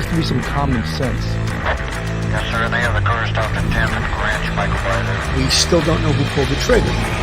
has to be some common sense. Yes, sir. They have the car stopped at 10th and Ranch by Collider. We still don't know who pulled the trigger.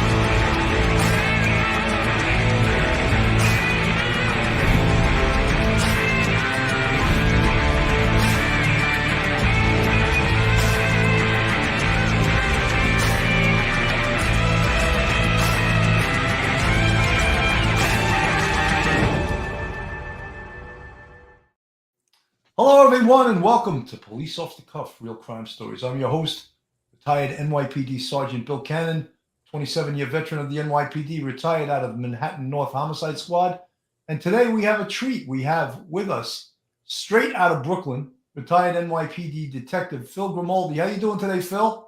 Hello, everyone, and welcome to Police Off the Cuff, Real Crime Stories. I'm your host, retired NYPD Sergeant Bill Cannon, 27-year veteran of the NYPD, retired out of Manhattan North Homicide Squad. And today we have a treat. We have with us, straight out of Brooklyn, retired NYPD Detective Phil Grimaldi. How you doing today, Phil?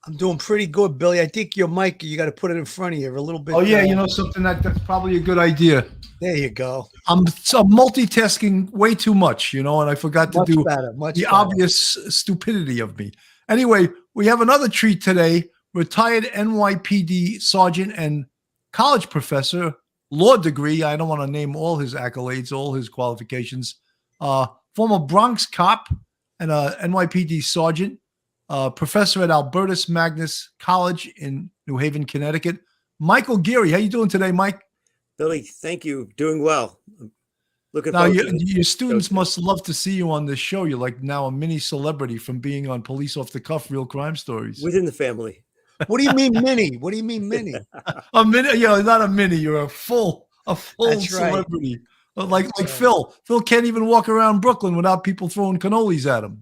I'm doing pretty good, Billy. I think your mic, you got to put it in front of you a little bit. Oh, yeah, you know something, that's probably a good idea. There you go. I'm multitasking way too much, and I forgot to do the obvious stupidity of me. Anyway, we have another treat today. Retired NYPD sergeant and college professor, law degree. I don't want to name all his accolades, all his qualifications. Former Bronx cop and a NYPD sergeant, professor at Albertus Magnus College in New Haven, Connecticut. Michael Geary. How you doing today, Mike? Billy, thank you. Doing well. Looking now, forward your students must love to see you on this show. You're like now a mini celebrity from being on Police Off the Cuff, Real Crime Stories. Within the family. What do you mean mini? What do you mean mini? A mini? Yeah, not a mini. You're a full That's celebrity. Right. Like Phil. Phil can't even walk around Brooklyn without people throwing cannolis at him,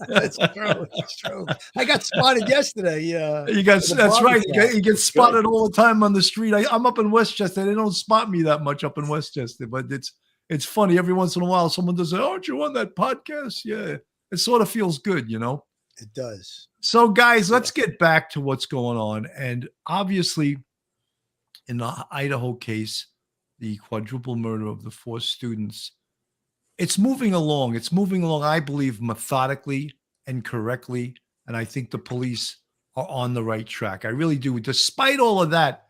That's true. That's true. I got spotted yesterday. That's right. You get spotted all the time on the street. I'm up in Westchester. They don't spot me that much up in Westchester, but it's funny. Every once in a while, someone does say, "Aren't you on that podcast?" Yeah, it sort of feels good, It does. So, guys, let's get back to what's going on. And obviously, in the Idaho case, the quadruple murder of the 4 students, it's moving along. It's moving along, I believe, methodically and correctly. And I think the police are on the right track. I really do. Despite all of that,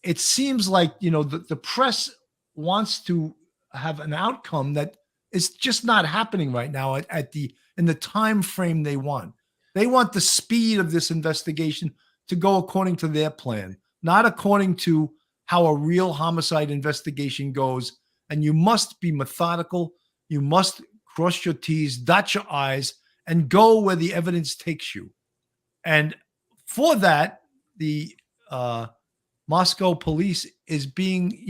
it seems like, the press wants to have an outcome that is just not happening right now in the time frame they want. They want the speed of this investigation to go according to their plan, not according to how a real homicide investigation goes. And you must be methodical. You must cross your T's, dot your I's, and go where the evidence takes you. And for that, the Moscow police is being,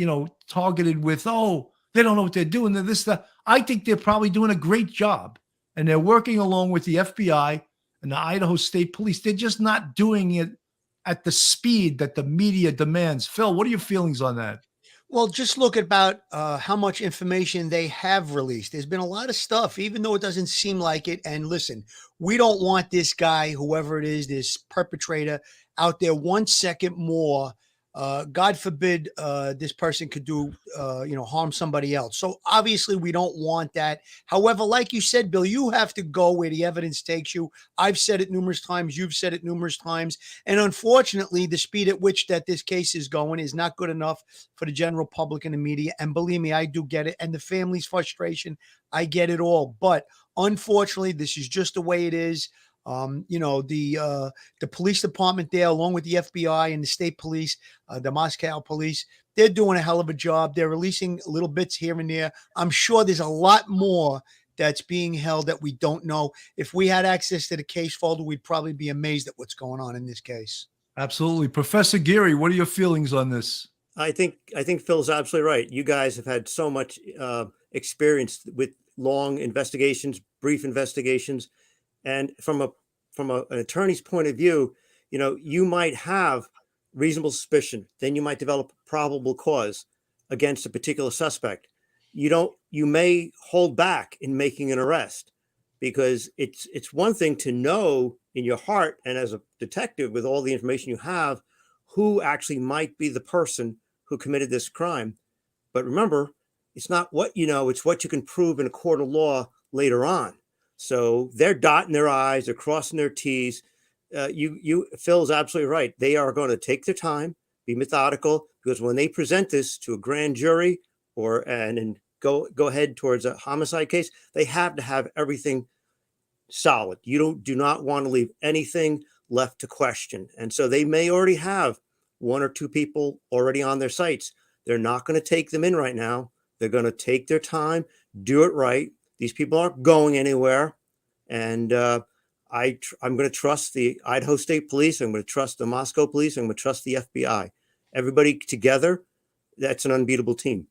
targeted with, they don't know what they're doing. They're this, that. I think they're probably doing a great job. And they're working along with the FBI and the Idaho State Police. They're just not doing it at the speed that the media demands. Phil, what are your feelings on that? Well, just look about how much information they have released. There's been a lot of stuff, even though it doesn't seem like it. And listen, we don't want this guy, whoever it is, this perpetrator out there 1 second more. God forbid this person could do, harm somebody else. So obviously we don't want that. However, like you said, Bill, you have to go where the evidence takes you. I've said it numerous times. You've said it numerous times. And unfortunately, the speed at which that this case is going is not good enough for the general public and the media. And believe me, I do get it. And the family's frustration, I get it all. But unfortunately, this is just the way it is. The police department there, along with the FBI and the state police, the Moscow police, they're doing a hell of a job. They're releasing little bits here and there. I'm sure there's a lot more that's being held that we don't know. If we had access to the case folder, we'd probably be amazed at what's going on in this case. Absolutely. Professor Geary, what are your feelings on this? I think Phil's absolutely right. You guys have had so much experience with long investigations, brief investigations. And from an attorney's point of view, you might have reasonable suspicion. Then you might develop probable cause against a particular suspect. You may hold back in making an arrest because it's one thing to know in your heart and as a detective with all the information you have who actually might be the person who committed this crime. But remember, it's not what you know, it's what you can prove in a court of law later on. So they're dotting their I's, they're crossing their T's. Phil's absolutely right. They are going to take their time, be methodical, because when they present this to a grand jury or an go ahead towards a homicide case, they have to have everything solid. You do not want to leave anything left to question. And so they may already have one or two people already on their sites. They're not going to take them in right now. They're going to take their time, do it right. These people aren't going anywhere. And I'm going to trust the Idaho State Police. I'm going to trust the Moscow Police. I'm going to trust the FBI. Everybody together, that's an unbeatable team.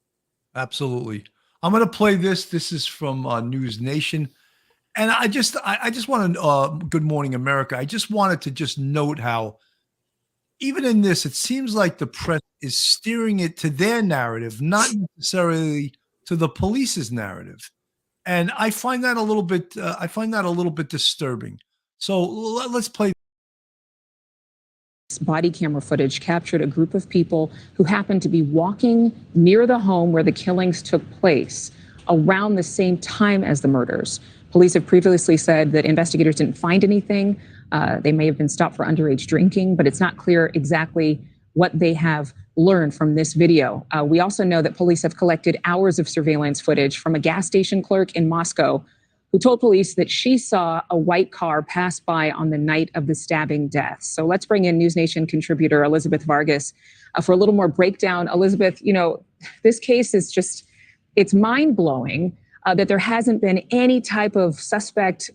Absolutely. I'm going to play this. This is from News Nation. And I just want to, Good Morning America. I just wanted to just note how, even in this, it seems like the press is steering it to their narrative, not necessarily to the police's narrative. And I find that a little bit, disturbing. So let's play. Body camera footage captured a group of people who happened to be walking near the home where the killings took place around the same time as the murders. Police have previously said that investigators didn't find anything. They may have been stopped for underage drinking, but it's not clear exactly what they have learned from this video. We also know that police have collected hours of surveillance footage from a gas station clerk in Moscow who told police that she saw a white car pass by on the night of the stabbing deaths. So let's bring in News Nation contributor Elizabeth Vargas for a little more breakdown. Elizabeth, this case is just, it's mind-blowing that there hasn't been any type of suspect.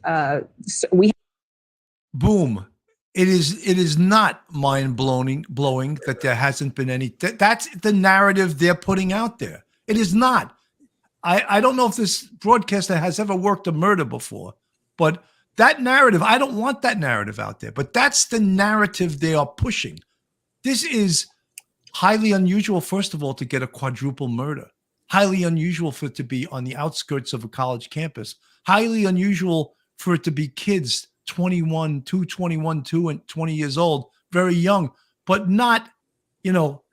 Boom. It is not mind-blowing that there hasn't been any. That's the narrative they're putting out there. It is not. I don't know if this broadcaster has ever worked a murder before, but that narrative, I don't want that narrative out there, but that's the narrative they are pushing. This is highly unusual, first of all, to get a quadruple murder. Highly unusual for it to be on the outskirts of a college campus. Highly unusual for it to be kids 21, 2 and 20 years old, very young, but not,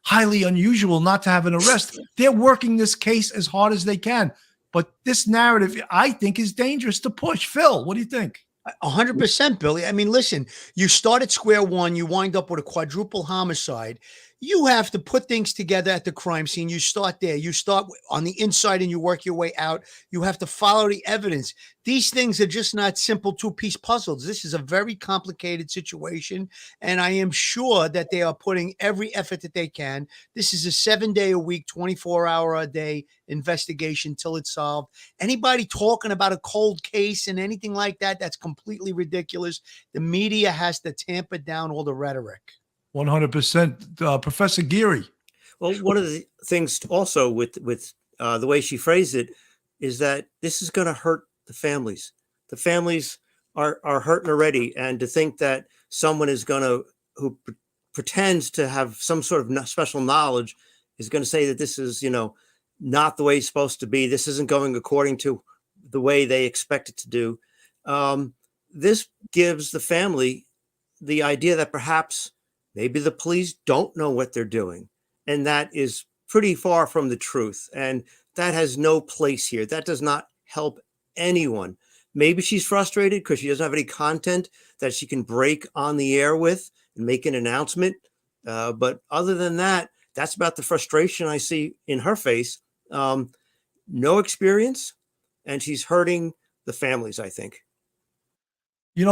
highly unusual not to have an arrest. They're working this case as hard as they can. But this narrative, I think, is dangerous to push. Phil, what do you think? 100%, Billy. I mean, listen, you start at square one, you wind up with a quadruple homicide. You have to put things together at the crime scene. You start there. You start on the inside and you work your way out. You have to follow the evidence. These things are just not simple two-piece puzzles. This is a very complicated situation, and I am sure that they are putting every effort that they can. This is a 7-day-a-week, 24-hour-a-day investigation till it's solved. Anybody talking about a cold case and anything like that, that's completely ridiculous. The media has to tamp down all the rhetoric. 100%. Professor Geary. Well, one of the things also with the way she phrased it is that this is going to hurt the families. The families are hurting already, and to think that someone is going to, who pretends to have some sort of special knowledge, is going to say that this is, not the way it's supposed to be. This isn't going according to the way they expect it to do. This gives the family the idea that perhaps maybe the police don't know what they're doing. And that is pretty far from the truth. And that has no place here. That does not help anyone. Maybe she's frustrated because she doesn't have any content that she can break on the air with and make an announcement. But other than that, that's about the frustration I see in her face. No experience, and she's hurting the families, I think.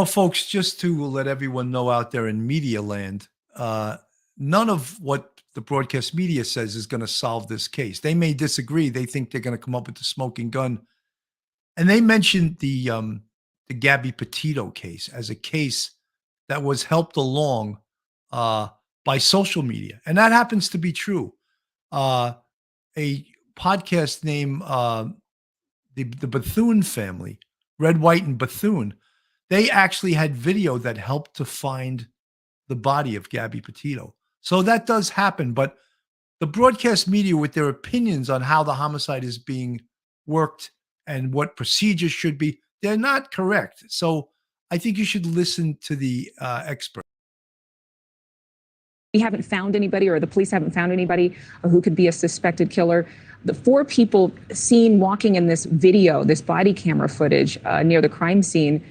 Folks, just to let everyone know out there in media land, none of what the broadcast media says is going to solve this case. They may disagree. They think they're going to come up with the smoking gun. And they mentioned the Gabby Petito case as a case that was helped along by social media. And that happens to be true. A podcast named the Bethune family, Red, White, and Bethune, they actually had video that helped to find the body of Gabby Petito. So that does happen, but the broadcast media, with their opinions on how the homicide is being worked and what procedures should be, they're not correct. So I think you should listen to the expert. We haven't found anybody, or the police haven't found anybody who could be a suspected killer. The 4 people seen walking in this video, this body camera footage near the crime scene,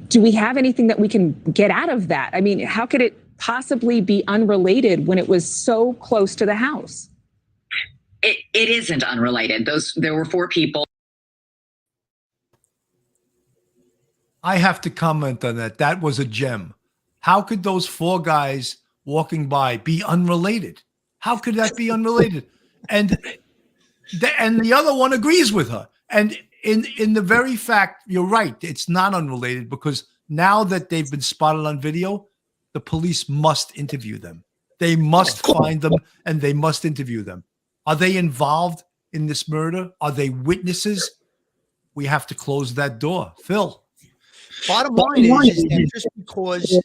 do we have anything that we can get out of that? I mean, how could it possibly be unrelated when it was so close to the house? It isn't unrelated. There were 4 people. I have to comment on that. That was a gem. How could those 4 guys walking by be unrelated? How could that be unrelated? And the other one agrees with her. And in the very fact, you're right, it's not unrelated, because now that they've been spotted on video, the police must interview them. They must find them and they must interview them. Are they involved in this murder? Are they witnesses? We have to close that door. Phil. Bottom line is that just because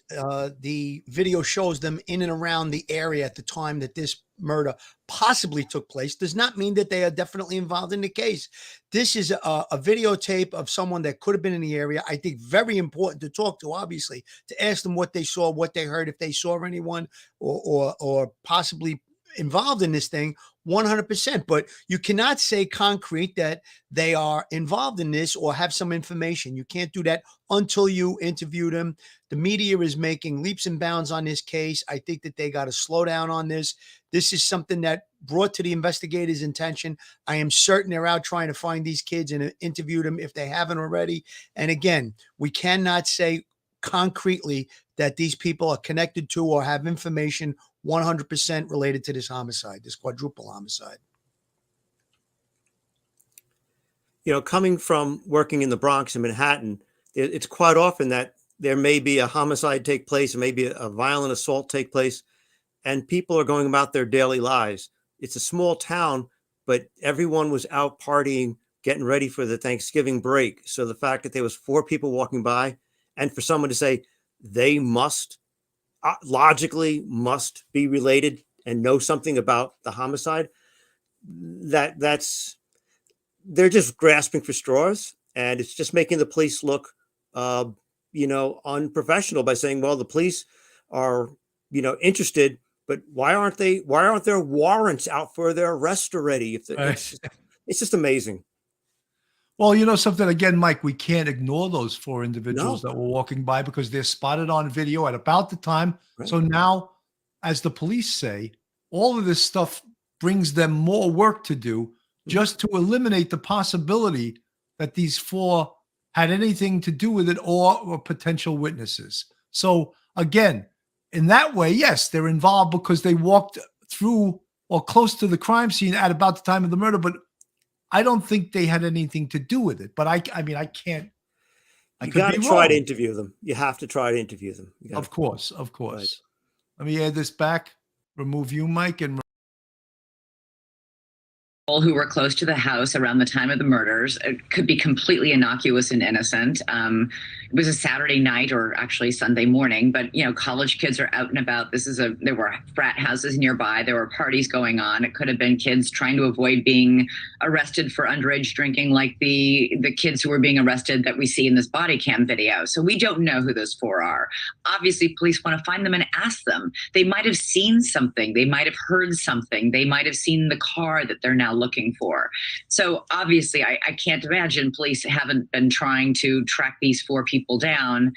the video shows them in and around the area at the time that this murder possibly took place does not mean that they are definitely involved in the case. This is a videotape of someone that could have been in the area. I think very important to talk to, obviously, to ask them what they saw, what they heard, if they saw anyone or possibly involved in this thing. 100%, but you cannot say concrete that they are involved in this or have some information. You can't do that until you interview them. The media is making leaps and bounds on this case. I think that they got to slow down on this. This is something that brought to the investigators' attention. I am certain they're out trying to find these kids and interview them if they haven't already. And again, we cannot say concretely that these people are connected to or have information 100% related to this homicide, this quadruple homicide. You know, coming from working in the Bronx and Manhattan, it's quite often that there may be a homicide take place, or maybe a violent assault take place, and people are going about their daily lives. It's a small town, but everyone was out partying, getting ready for the Thanksgiving break. So the fact that there was 4 people walking by, and for someone to say they must logically must be related and know something about the homicide, that's they're just grasping for straws, and it's just making the police look unprofessional by saying, well, the police are interested, but why aren't there warrants out for their arrest already? It's just amazing. Well, you know something, again, Mike, we can't ignore those 4 individuals that were walking by, because they're spotted on video at about the time. Right. So now, as the police say, all of this stuff brings them more work to do just to eliminate the possibility that these 4 had anything to do with it or potential witnesses. So again, in that way, yes, they're involved because they walked through or close to the crime scene at about the time of the murder, but I don't think they had anything to do with it. But I mean, I can't. You got to try to interview them. You have to try to interview them. Of course. Right. Let me add this back. Remove you, Mike, and who were close to the house around the time of the murders. It could be completely innocuous and innocent. It was a Saturday night, or actually Sunday morning, but college kids are out and about. There were frat houses nearby. There were parties going on. It could have been kids trying to avoid being arrested for underage drinking, like the kids who were being arrested that we see in this body cam video. So we don't know who those 4 are. Obviously, police want to find them and ask them. They might have seen something. They might have heard something. They might have seen the car that they're now looking for. So obviously, I can't imagine police haven't been trying to track these 4 people down,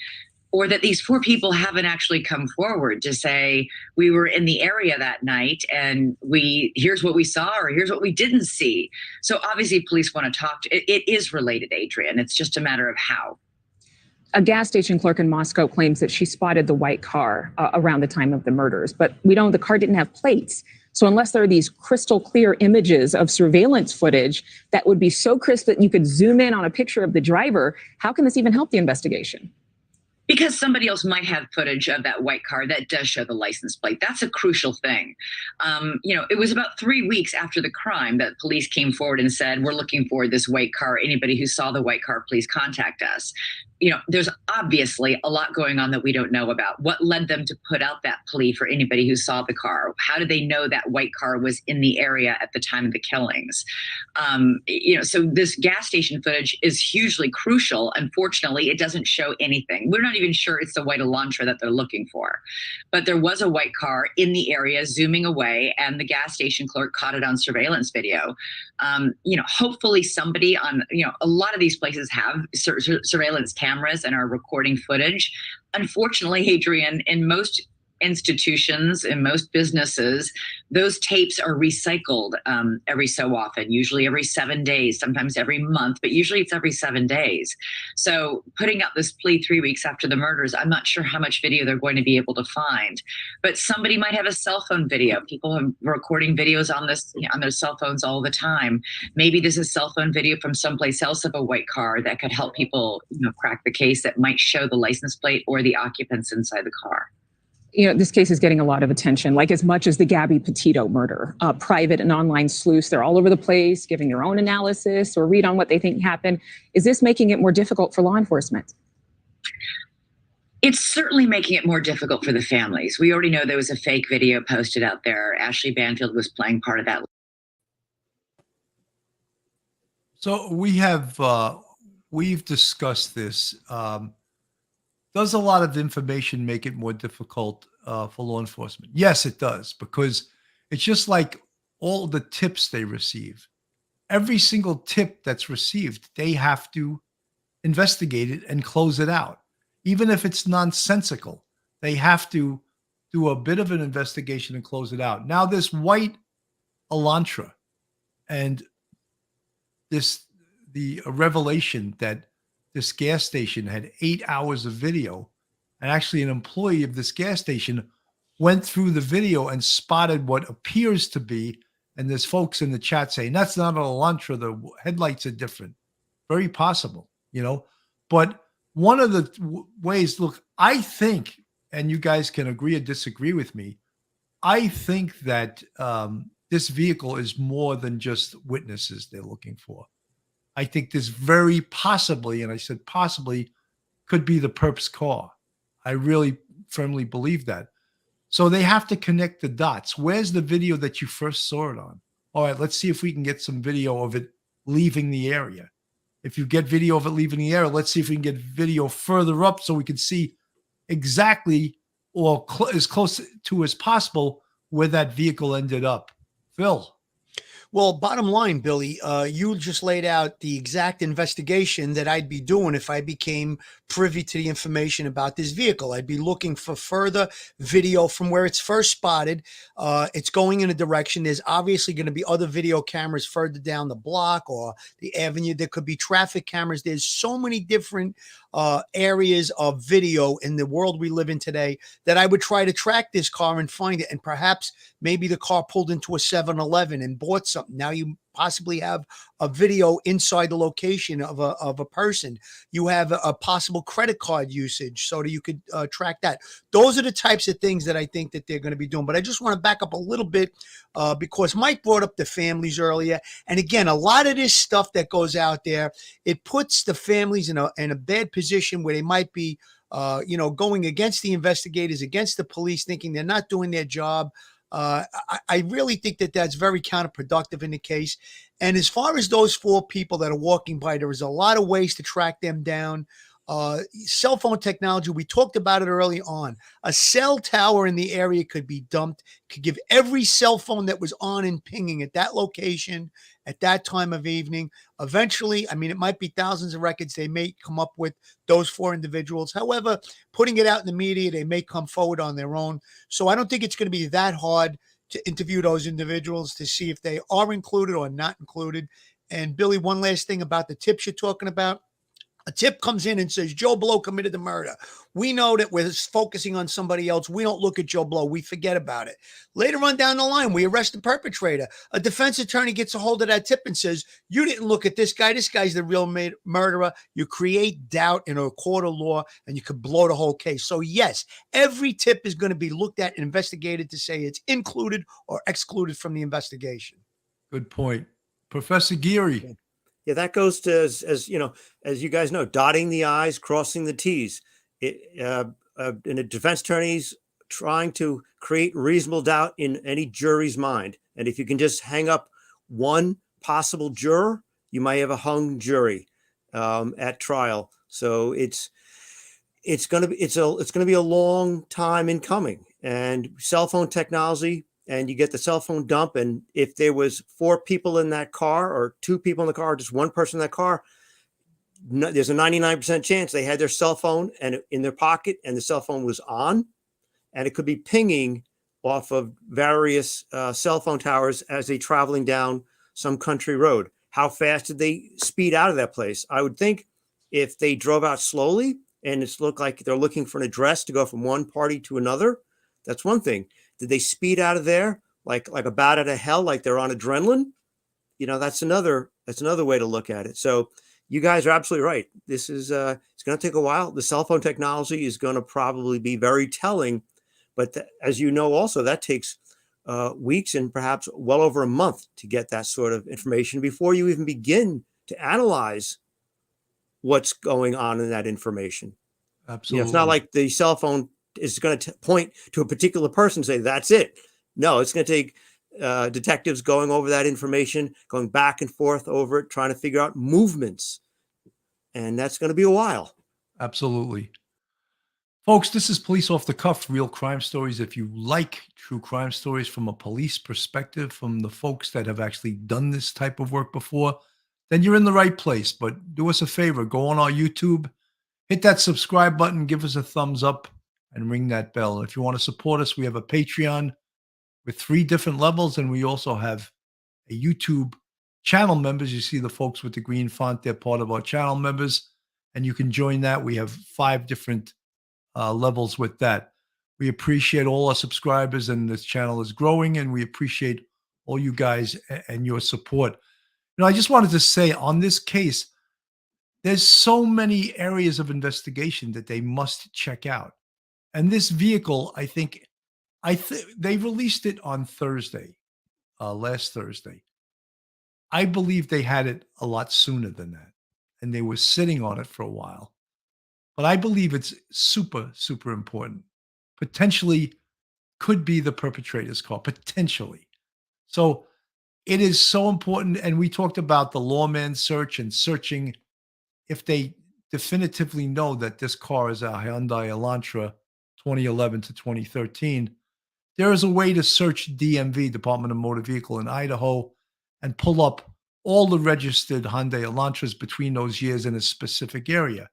or that these 4 people haven't actually come forward to say, we were in the area that night and here's what we saw, or here's what we didn't see. So obviously police want to talk to it is related, Adrian. It's just a matter of how. A gas station clerk in Moscow claims that she spotted the white car around the time of the murders, but we know the car didn't have plates. So unless there are these crystal clear images of surveillance footage that would be so crisp that you could zoom in on a picture of the driver, how can this even help the investigation? Because somebody else might have footage of that white car that does show the license plate. That's a crucial thing. It was about 3 weeks after the crime that police came forward and said, we're looking for this white car. Anybody who saw the white car, please contact us. There's obviously a lot going on that we don't know about. What led them to put out that plea for anybody who saw the car? How did they know that white car was in the area at the time of the killings? So this gas station footage is hugely crucial. Unfortunately, it doesn't show anything. We're not even sure it's the white Elantra that they're looking for. But there was a white car in the area zooming away, and the gas station clerk caught it on surveillance video. Hopefully somebody on, a lot of these places have surveillance cameras and are recording footage. Unfortunately, Adrian, in most institutions, in most businesses, those tapes are recycled every so often, usually every 7 days, sometimes every month, but usually it's every 7 days. So putting out this plea 3 weeks after the murders, I'm not sure how much video they're going to be able to find, but somebody might have a cell phone video. People are recording videos on this, on their cell phones all the time. Maybe there's a cell phone video from someplace else of a white car that could help people, crack the case, that might show the license plate or the occupants inside the car. This case is getting a lot of attention, like as much as the Gabby Petito murder. Private and online sleuths, they're all over the place, giving their own analysis or read on what they think happened. Is this making it more difficult for law enforcement? It's certainly making it more difficult for the families. We already know there was a fake video posted out there. Ashley Banfield was playing part of that. So we've discussed this. Does a lot of information make it more difficult for law enforcement? Yes, it does, because it's just like all the tips they receive. Every single tip that's received, they have to investigate it and close it out. Even if it's nonsensical, they have to do a bit of an investigation and close it out. Now, this white Elantra and the revelation that this gas station had 8 hours of video, and actually an employee of this gas station went through the video and spotted what appears to be, and there's folks in the chat saying that's not an Elantra, the headlights are different. Very possible, but one of the ways, look, I think, and you guys can agree or disagree with me, I think that this vehicle is more than just witnesses they're looking for. I think this very possibly, and I said possibly, could be the perp's car. I really firmly believe that. So they have to connect the dots. Where's the video that you first saw it on? All right, let's see if we can get some video of it leaving the area. If you get video of it leaving the area, let's see if we can get video further up so we can see exactly or as close to as possible where that vehicle ended up. Phil. Well, bottom line, Billy, you just laid out the exact investigation that I'd be doing if I became privy to the information about this vehicle. I'd be looking for further video from where it's first spotted. It's going in a direction. There's obviously going to be other video cameras further down the block or the avenue. There could be traffic cameras. There's so many different areas of video in the world we live in today that I would try to track this car and find it. And perhaps maybe the car pulled into a 7-Eleven and bought something. Now you possibly have a video inside the location of a person. You have a possible credit card usage so that you could track that. Those are the types of things that I think that they're going to be doing. But I just want to back up a little bit because Mike brought up the families earlier. And again, a lot of this stuff that goes out there, it puts the families in a bad position where they might be going against the investigators, against the police, thinking they're not doing their job. I really think that that's very counterproductive in the case. And as far as those 4 people that are walking by, there is a lot of ways to track them down. Cell phone technology, we talked about it early on. A cell tower in the area could be dumped, could give every cell phone that was on and pinging at that location at that time of evening. Eventually, it might be thousands of records. They may come up with those 4 individuals. However, putting it out in the media, they may come forward on their own. So I don't think it's going to be that hard to interview those individuals to see if they are included or not included. And Billy, one last thing about the tips you're talking about. A tip comes in and says, Joe Blow committed the murder. We know that we're focusing on somebody else. We don't look at Joe Blow. We forget about it. Later on down the line, we arrest the perpetrator. A defense attorney gets a hold of that tip and says, you didn't look at this guy. This guy's the real murderer. You create doubt in a court of law and you could blow the whole case. So yes, every tip is going to be looked at and investigated to say it's included or excluded from the investigation. Good point. Professor Geary. Yeah, that goes to, as you guys know, dotting the I's, crossing the T's. And a defense attorney's trying to create reasonable doubt in any jury's mind. And if you can just hang up one possible juror, you might have a hung jury at trial. So it's going to be a long time in coming. And cell phone technology. And you get the cell phone dump. And if there was 4 people in that car or 2 people in the car, or just one person in that car, there's a 99% chance they had their cell phone and in their pocket and the cell phone was on. and it could be pinging off of various cell phone towers as they're traveling down some country road. How fast did they speed out of that place? I would think if they drove out slowly and it's looked like they're looking for an address to go from one party to another, that's one thing. Did they speed out of there like a bat out of hell, like they're on adrenaline? That's another way to look at it. So you guys are absolutely right. This is it's going to take a while. The cell phone technology is going to probably be very telling, but as you know, also that takes weeks and perhaps well over a month to get that sort of information before you even begin to analyze what's going on in that information. Absolutely. It's not like the cell phone is going to point to a particular person and say, that's it. No, it's going to take detectives going over that information, going back and forth over it, trying to figure out movements. And that's going to be a while. Absolutely. Folks, this is Police Off the Cuff, real crime stories. If you like true crime stories from a police perspective, from the folks that have actually done this type of work before, then you're in the right place. But do us a favor, go on our YouTube, hit that subscribe button, give us a thumbs up, and ring that bell. If you want to support us, we have a Patreon with 3 different levels, and we also have a YouTube channel members. You see the folks with the green font, they're part of our channel members, and you can join that. We have 5 different levels with that. We appreciate all our subscribers, and this channel is growing, and we appreciate all you guys and your support. I just wanted to say on this case, there's so many areas of investigation that they must check out. And this vehicle, I think they released it on Thursday, last Thursday. I believe they had it a lot sooner than that, and they were sitting on it for a while. But I believe it's super, super important. Potentially could be the perpetrator's car, potentially. So it is so important. And we talked about the lawman search and searching if they definitively know that this car is a Hyundai Elantra 2011 to 2013. There is a way to search DMV, Department of Motor Vehicle in Idaho, and pull up all the registered Hyundai Elantras between those years in a specific area.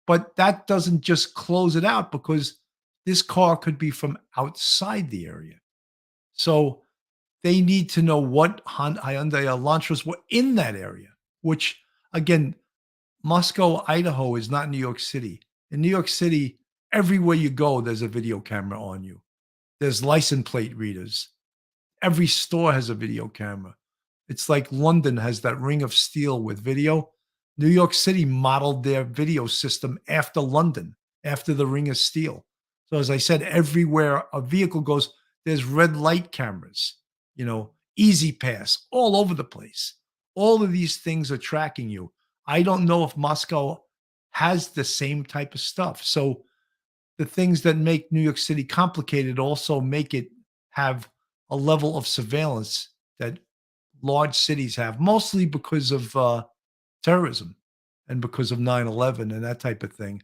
But that doesn't just close it out, because this car could be from outside the area. So they need to know what Hyundai Elantras were in that area, which, again, Moscow, Idaho is not New York City. In New York City, everywhere you go, there's a video camera on you. There's license plate readers. Every store has a video camera. It's like London has that ring of steel with video. New York City modeled their video system after London, after the ring of steel. So as I said, everywhere a vehicle goes, there's red light cameras, Easy Pass, all over the place. All of these things are tracking you. I don't know if Moscow has the same type of stuff. So the things that make New York City complicated also make it have a level of surveillance that large cities have, mostly because of terrorism and because of 9/11 and that type of thing.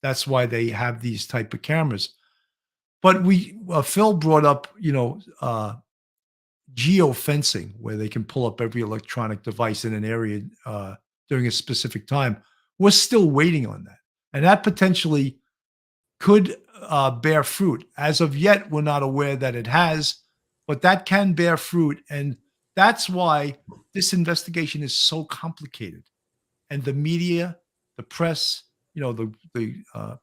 That's why they have these type of cameras. But Phil brought up, geofencing, where they can pull up every electronic device in an area during a specific time. We're still waiting on that. And that potentially could bear fruit. As of yet, we're not aware that it has, but that can bear fruit. And that's why this investigation is so complicated. And the media, the press, the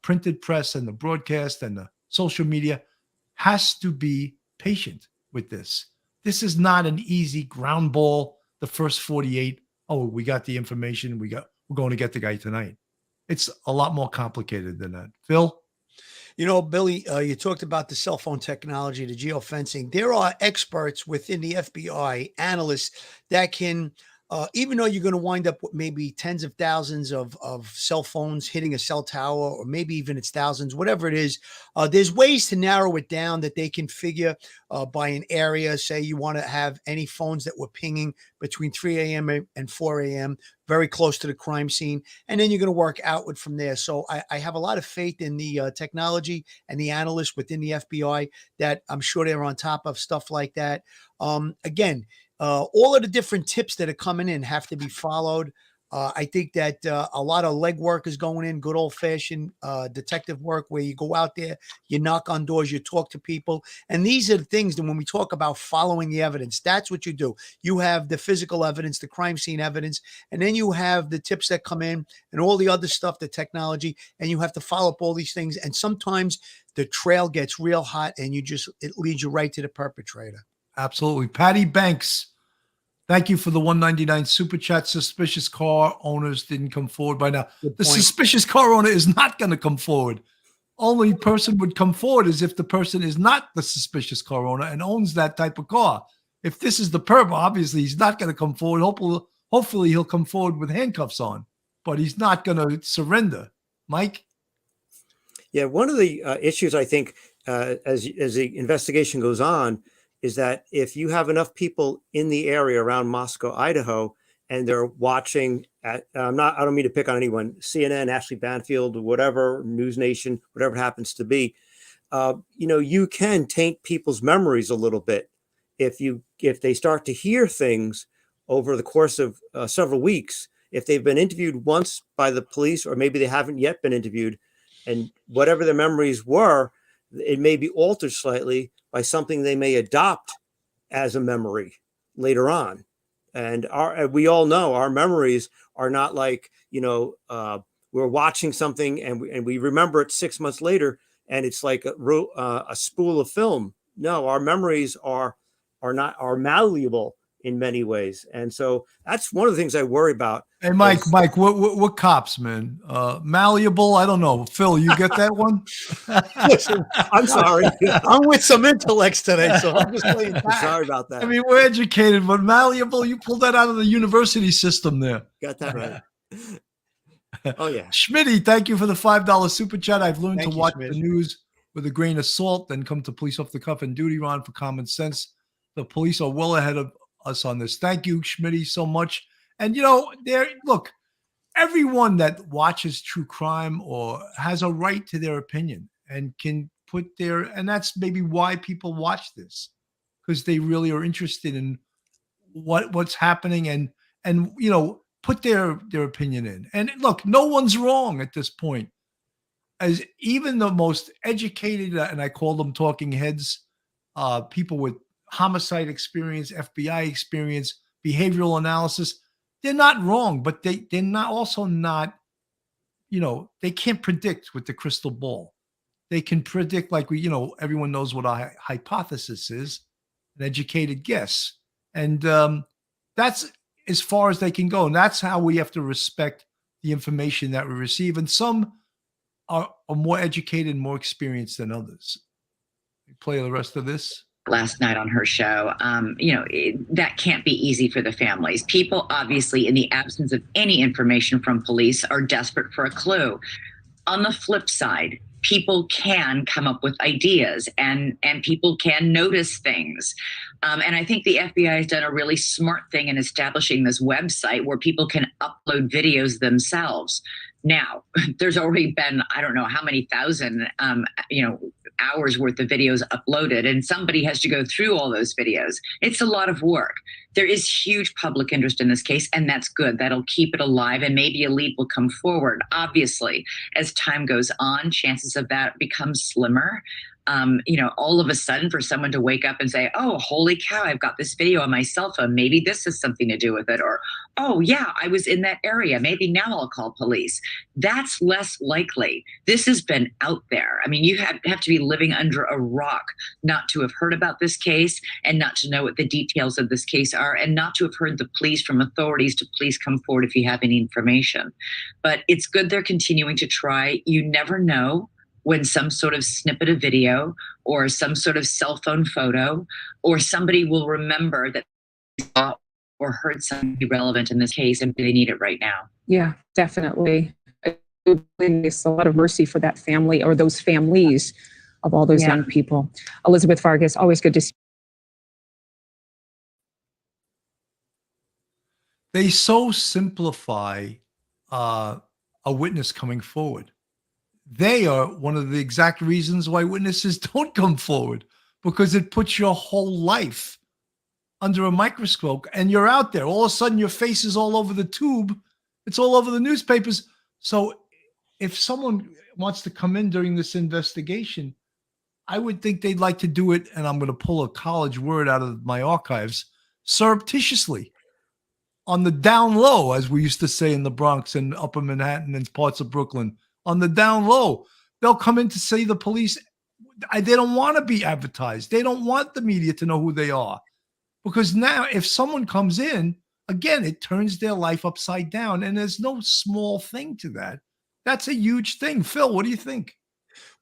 printed press and the broadcast and the social media has to be patient with this. This is not an easy ground ball. The first 48, we got the information. We're going to get the guy tonight. It's a lot more complicated than that. Phil? Billy, you talked about the cell phone technology, the geofencing. There are experts within the FBI, analysts that can, even though you're going to wind up with maybe tens of thousands of cell phones hitting a cell tower, or maybe even it's thousands, whatever it is, there's ways to narrow it down that they can figure by an area. Say you want to have any phones that were pinging between 3 a.m. and 4 a.m., very close to the crime scene. And then you're going to work outward from there. So I have a lot of faith in the technology and the analysts within the FBI that I'm sure they're on top of stuff like that. Again, all of the different tips that are coming in have to be followed. I think that a lot of legwork is going in, good old fashioned detective work where you go out there, you knock on doors, you talk to people. And these are the things that when we talk about following the evidence, that's what you do. You have the physical evidence, the crime scene evidence, and then you have the tips that come in and all the other stuff, the technology, and you have to follow up all these things. And sometimes the trail gets real hot and it leads you right to the perpetrator. Absolutely. Patty Banks, thank you for the 199 super chat. Suspicious car owners didn't come forward by now. Good The point. suspicious car owner is not going to come forward. Only person would come forward is if the person is not the suspicious car owner and owns that type of car. If this is the perp, obviously he's not going to come forward. Hopefully he'll come forward with handcuffs on, but he's not going to surrender. Mike? Yeah, one of the issues I think as the investigation goes on is that if you have enough people in the area around Moscow, Idaho, and they're watching I don't mean to pick on anyone, CNN, Ashley Banfield, whatever, News Nation, whatever it happens to be, you can taint people's memories a little bit if they start to hear things over the course of several weeks. If they've been interviewed once by the police, or maybe they haven't yet been interviewed, and whatever their memories were, it may be altered slightly by something they may adopt as a memory later on. And we all know our memories are not like, we're watching something and we remember it 6 months later and it's like a spool of film. No, our memories are malleable in many ways. And so that's one of the things I worry about. Hey, Mike, what cops, man? Malleable? I don't know. Phil, you get that one? Listen, I'm sorry. I'm with some intellects today, so I'm just playing back. Sorry about that. I mean, we're educated, but malleable, you pulled that out of the university system there. Got that right. Oh, yeah. Schmitty, thank you for the $5 super chat. I've learned Thank to you, watch Schmitty. the news with a grain of salt, then come to police off the cuff and duty, Ron, for common sense. The police are well ahead of us on this. Thank you, Schmitty, so much. And, look, everyone that watches true crime or has a right to their opinion and can put and that's maybe why people watch this, because they really are interested in what's happening and put their opinion in. And look, no one's wrong at this point. As even the most educated, and I call them talking heads, people with homicide experience, FBI experience, behavioral analysis, they're not wrong, but they're not, they can't predict with the crystal ball. They can predict, like everyone knows what a hypothesis is, an educated guess. And that's as far as they can go. And that's how we have to respect the information that we receive. And some are more educated and more experienced than others. Play the rest of this. Last night on her show, that can't be easy for the families. People, obviously, in the absence of any information from police, are desperate for a clue. On the flip side, people can come up with ideas and people can notice things. And I think the FBI has done a really smart thing in establishing this website where people can upload videos themselves. Now, there's already been, I don't know how many thousand, hours worth of videos uploaded, and somebody has to go through all those videos. It's a lot of work. There is huge public interest in this case, and that's good. That'll keep it alive, and maybe a lead will come forward. Obviously, as time goes on, chances of that become slimmer. All of a sudden for someone to wake up and say, oh, holy cow, I've got this video on my cell phone. Maybe this has something to do with it. Or, oh, yeah, I was in that area. Maybe now I'll call police. That's less likely. This has been out there. I mean, you have to be living under a rock not to have heard about this case and not to know what the details of this case are and not to have heard the police from authorities to please come forward if you have any information. But it's good they're continuing to try. You never know when some sort of snippet of video or some sort of cell phone photo or somebody will remember that they saw or heard something relevant in this case and they need it right now. Yeah, definitely. It's a lot of mercy for that family or those families of all those young people. Elizabeth Vargas, always good to see. They so simplify a witness coming forward. They are one of the exact reasons why witnesses don't come forward, because it puts your whole life under a microscope and you're out there. All of a sudden your face is all over the tube It's all over the newspapers. So if someone wants to come in during this investigation, I would think they'd like to do it, and I'm going to pull a college word out of my archives, surreptitiously, on the down low, as we used to say in the Bronx and Upper Manhattan and parts of Brooklyn. On the down low, they'll come in to say the police, they don't want to be advertised. They don't want the media to know who they are. Because now if someone comes in, again, it turns their life upside down, and there's no small thing to that. That's a huge thing. Phil, what do you think?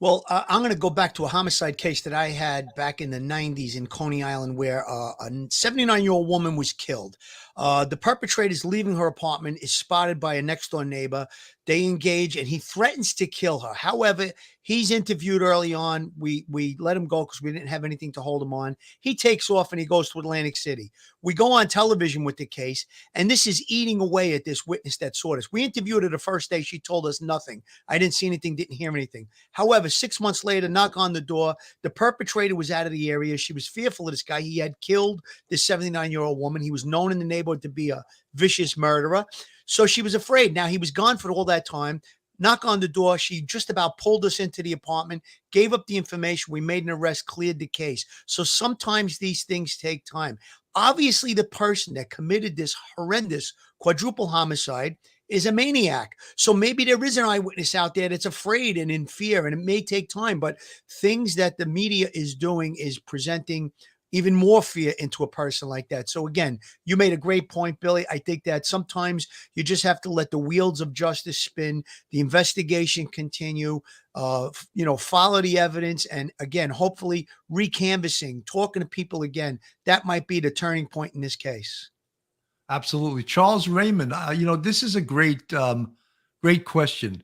Well, I'm going to go back to a homicide case that I had back in the 90s in Coney Island where a 79-year-old woman was killed. The perpetrator is leaving her apartment, is spotted by a next-door neighbor. They engage, and he threatens to kill her. However, he's interviewed early on. We let him go because we didn't have anything to hold him on. He takes off, and he goes to Atlantic City. We go on television with the case, and this is eating away at this witness that saw us. We interviewed her the first day. She told us nothing. I didn't see anything, didn't hear anything. However, 6 months later, knock on the door. The perpetrator was out of the area. She was fearful of this guy. He had killed this 79-year-old woman. He was known in the neighborhood to be a vicious murderer. So she was afraid. Now, he was gone for all that time. Knock on the door. She just about pulled us into the apartment, gave up the information. We made an arrest, cleared the case. So sometimes these things take time. Obviously, the person that committed this horrendous quadruple homicide is a maniac. So maybe there is an eyewitness out there that's afraid and in fear, and it may take time. But things that the media is doing is presenting even more fear into a person like that. So again, you made a great point, Billy. I think that sometimes you just have to let the wheels of justice spin, the investigation continue, follow the evidence. And again, hopefully recanvassing, talking to people again, that might be the turning point in this case. Absolutely. Charles Raymond, this is a great question.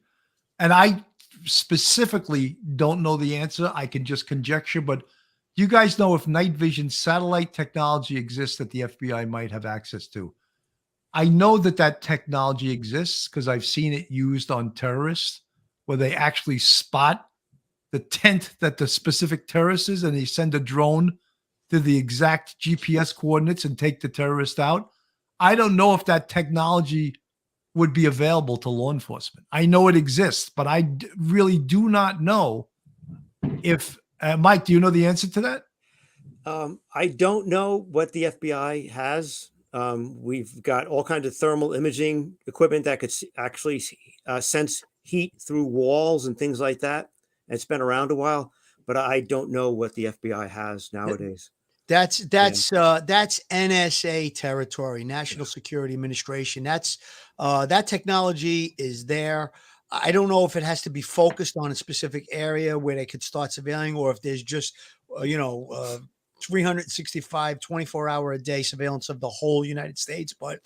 And I specifically don't know the answer. I can just conjecture, but you guys know if night vision satellite technology exists that the FBI might have access to. I know that technology exists because I've seen it used on terrorists where they actually spot the tent that the specific terrorist is, and they send a drone to the exact GPS coordinates and take the terrorist out. I don't know if that technology would be available to law enforcement. I know it exists, but I really do not know if Mike, do you know the answer to that? I don't know what the FBI has. We've got all kinds of thermal imaging equipment that could actually sense heat through walls and things like that. It's been around a while, but I don't know what the FBI has nowadays. That's NSA territory, National Security Administration. That technology is there. I don't know if it has to be focused on a specific area where they could start surveilling, or if there's just, 365, 24-hour-a-day surveillance of the whole United States. But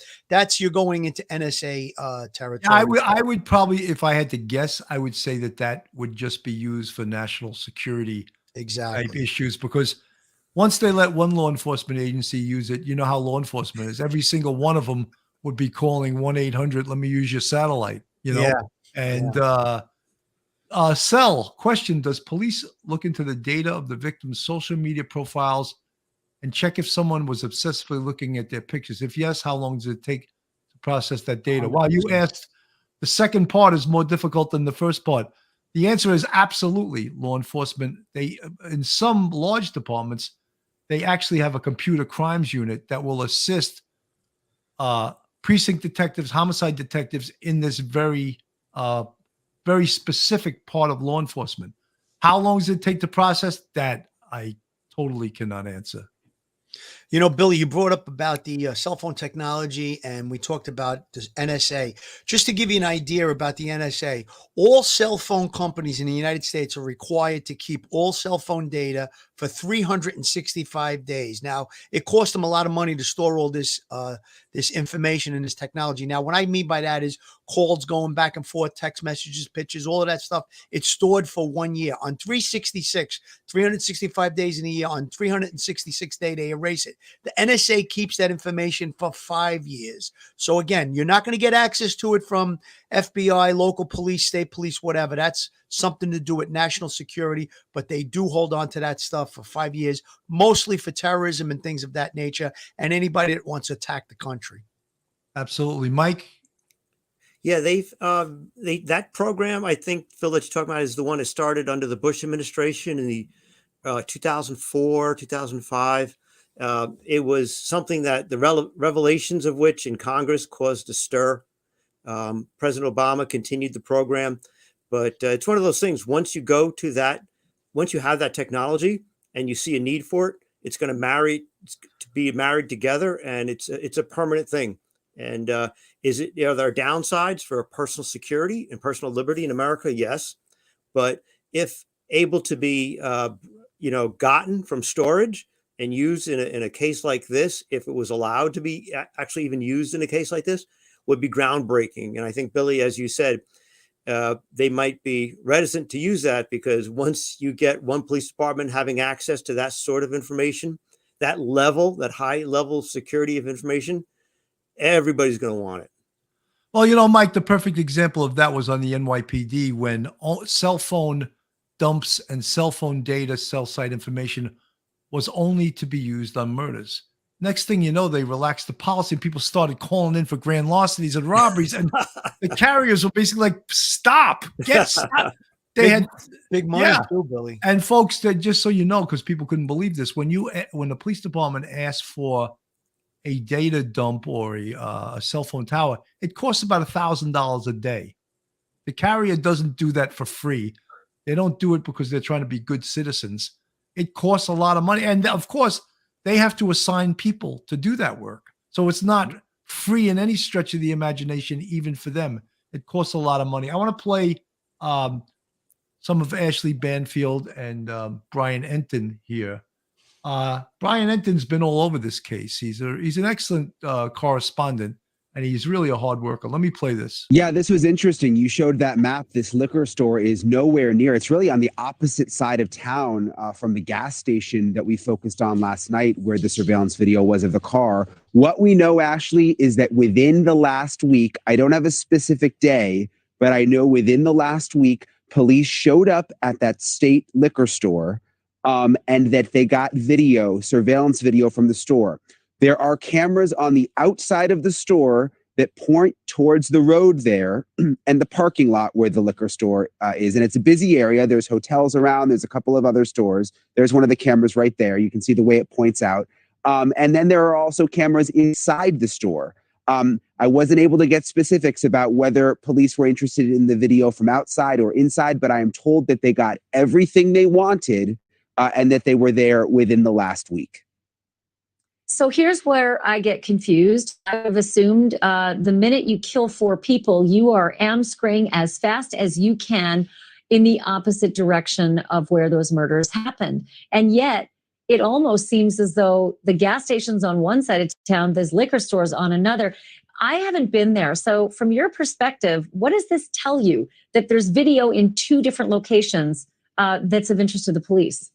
you're going into NSA territory. I would probably, if I had to guess, I would say that would just be used for national security type issues, because once they let one law enforcement agency use it, you know how law enforcement is. Every single one of them would be calling 1-800, let me use your satellite, Yeah. And Cell question, does police look into the data of the victim's social media profiles and check if someone was obsessively looking at their pictures? If yes, how long does it take to process that data? While you asked, the second part is more difficult than the first part. The answer is absolutely. Law enforcement, in some large departments, they actually have a computer crimes unit that will assist precinct detectives, homicide detectives in this very specific part of law enforcement. How long does it take to process that? I totally cannot answer. Billy, you brought up about the cell phone technology, and we talked about the NSA. Just to give you an idea about the NSA, all cell phone companies in the United States are required to keep all cell phone data for 365 days. Now, it costs them a lot of money to store all this information and this technology. Now, what I mean by that is calls going back and forth, text messages, pictures, all of that stuff. It's stored for 1 year. On 365 days in a year, on 366th day, they erase it. The NSA keeps that information for 5 years. So again, you're not going to get access to it from FBI, local police, state police, whatever. That's something to do with national security, but they do hold on to that stuff for 5 years, mostly for terrorism and things of that nature, and anybody that wants to attack the country. Absolutely. Mike? Yeah, that program, I think, Phil, that you're talking about is the one that started under the Bush administration in the 2004, 2005. It was something that the revelations of which in Congress caused a stir. President Obama continued the program, but it's one of those things. Once you have that technology and you see a need for it, it's going to be married together, and it's a permanent thing. And there are downsides for personal security and personal liberty in America? Yes. But if able to be, gotten from storage and used in a case like this, if it was allowed to be actually even used in a case like this, would be groundbreaking. And I think, Billy, as you said, they might be reticent to use that because once you get one police department having access to that sort of information, that high level security of information, everybody's going to want it. Well, Mike, the perfect example of that was on the NYPD when cell phone dumps and cell phone data, cell site information was only to be used on murders. Next thing you know, they relaxed the policy and people started calling in for grand larcenies and robberies. And the carriers were basically like, stop. They had big money too, Billy. And folks, that just so you know, because people couldn't believe this, when the police department asked for a data dump or a cell phone tower, it costs about $1,000 a day. The carrier doesn't do that for free. They don't do it because they're trying to be good citizens. It costs a lot of money. And of course, they have to assign people to do that work. So it's not free in any stretch of the imagination, even for them. It costs a lot of money. I want to play some of Ashley Banfield and Brian Enton here. Brian Enton's been all over this case. He's an excellent correspondent, and he's really a hard worker. Let me play this. Yeah, this was interesting. You showed that map. This liquor store is nowhere near. It's really on the opposite side of town from the gas station that we focused on last night, where the surveillance video was of the car. What we know, Ashley, is that within the last week, I don't have a specific day, but I know within the last week, police showed up at that state liquor store and that they got surveillance video from the store. There are cameras on the outside of the store that point towards the road there and the parking lot where the liquor store is. And it's a busy area. There's hotels around. There's a couple of other stores. There's one of the cameras right there. You can see the way it points out. And then there are also cameras inside the store. I wasn't able to get specifics about whether police were interested in the video from outside or inside, but I am told that they got everything they wanted and that they were there within the last week. So here's where I get confused. I've assumed the minute you kill 4 people, you are amscring as fast as you can in the opposite direction of where those murders happened. And yet it almost seems as though the gas station's on one side of town, there's liquor stores on another. I haven't been there. So from your perspective, what does this tell you that there's video in 2 different locations that's of interest to the police?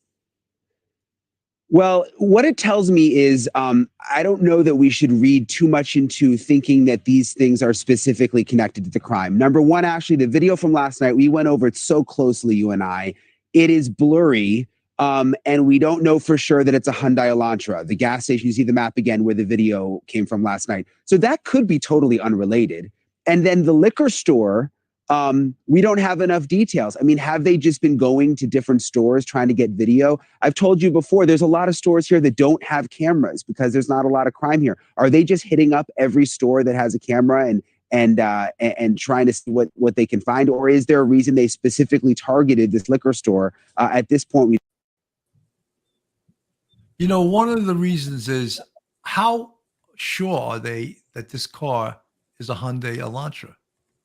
Well, what it tells me is I don't know that we should read too much into thinking that these things are specifically connected to the crime. Number one, Ashley, the video from last night, we went over it so closely, you and I. It is blurry, and we don't know for sure that it's a Hyundai Elantra. The gas station, you see the map again where the video came from last night. So that could be totally unrelated. And then the liquor store, we don't have enough details. I mean, have they just been going to different stores trying to get video? I've told you before, there's a lot of stores here that don't have cameras because there's not a lot of crime here. Are they just hitting up every store that has a camera and trying to see what they can find? Or is there a reason they specifically targeted this liquor store? At this point, one of the reasons is how sure are they that this car is a Hyundai Elantra?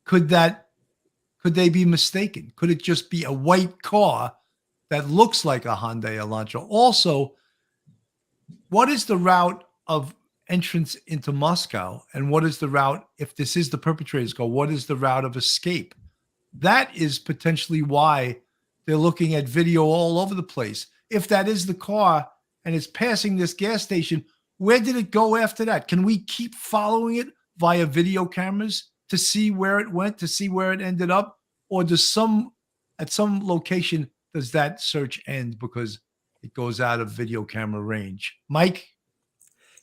Could they be mistaken? Could it just be a white car that looks like a Hyundai Elantra? Also, what is the route of entrance into Moscow? And what is the route, if this is the perpetrator's car, what is the route of escape? That is potentially why they're looking at video all over the place. If that is the car and it's passing this gas station, where did it go after that? Can we keep following it via video cameras to see where it went, to see where it ended up? Or at some location, does that search end because it goes out of video camera range? Mike?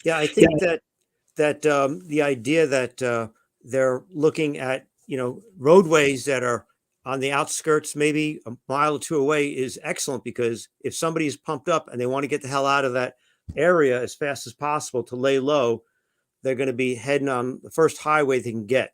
Yeah, I think that the idea that they're looking at roadways that are on the outskirts, maybe a mile or two away, is excellent, because if somebody is pumped up and they want to get the hell out of that area as fast as possible to lay low, they're going to be heading on the first highway they can get.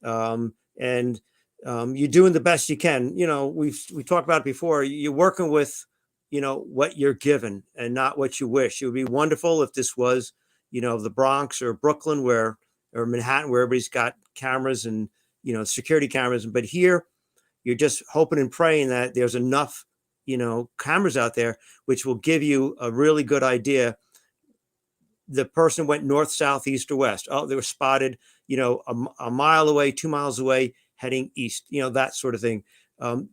And you're doing the best you can. We talked about it before. You're working with, what you're given and not what you wish. It would be wonderful if this was, the Bronx or Brooklyn or Manhattan, where everybody's got cameras and, security cameras. But here, you're just hoping and praying that there's enough, cameras out there, which will give you a really good idea. The person went north, south, east, or west. Oh, they were spotted, a mile away, 2 miles away, heading east, that sort of thing.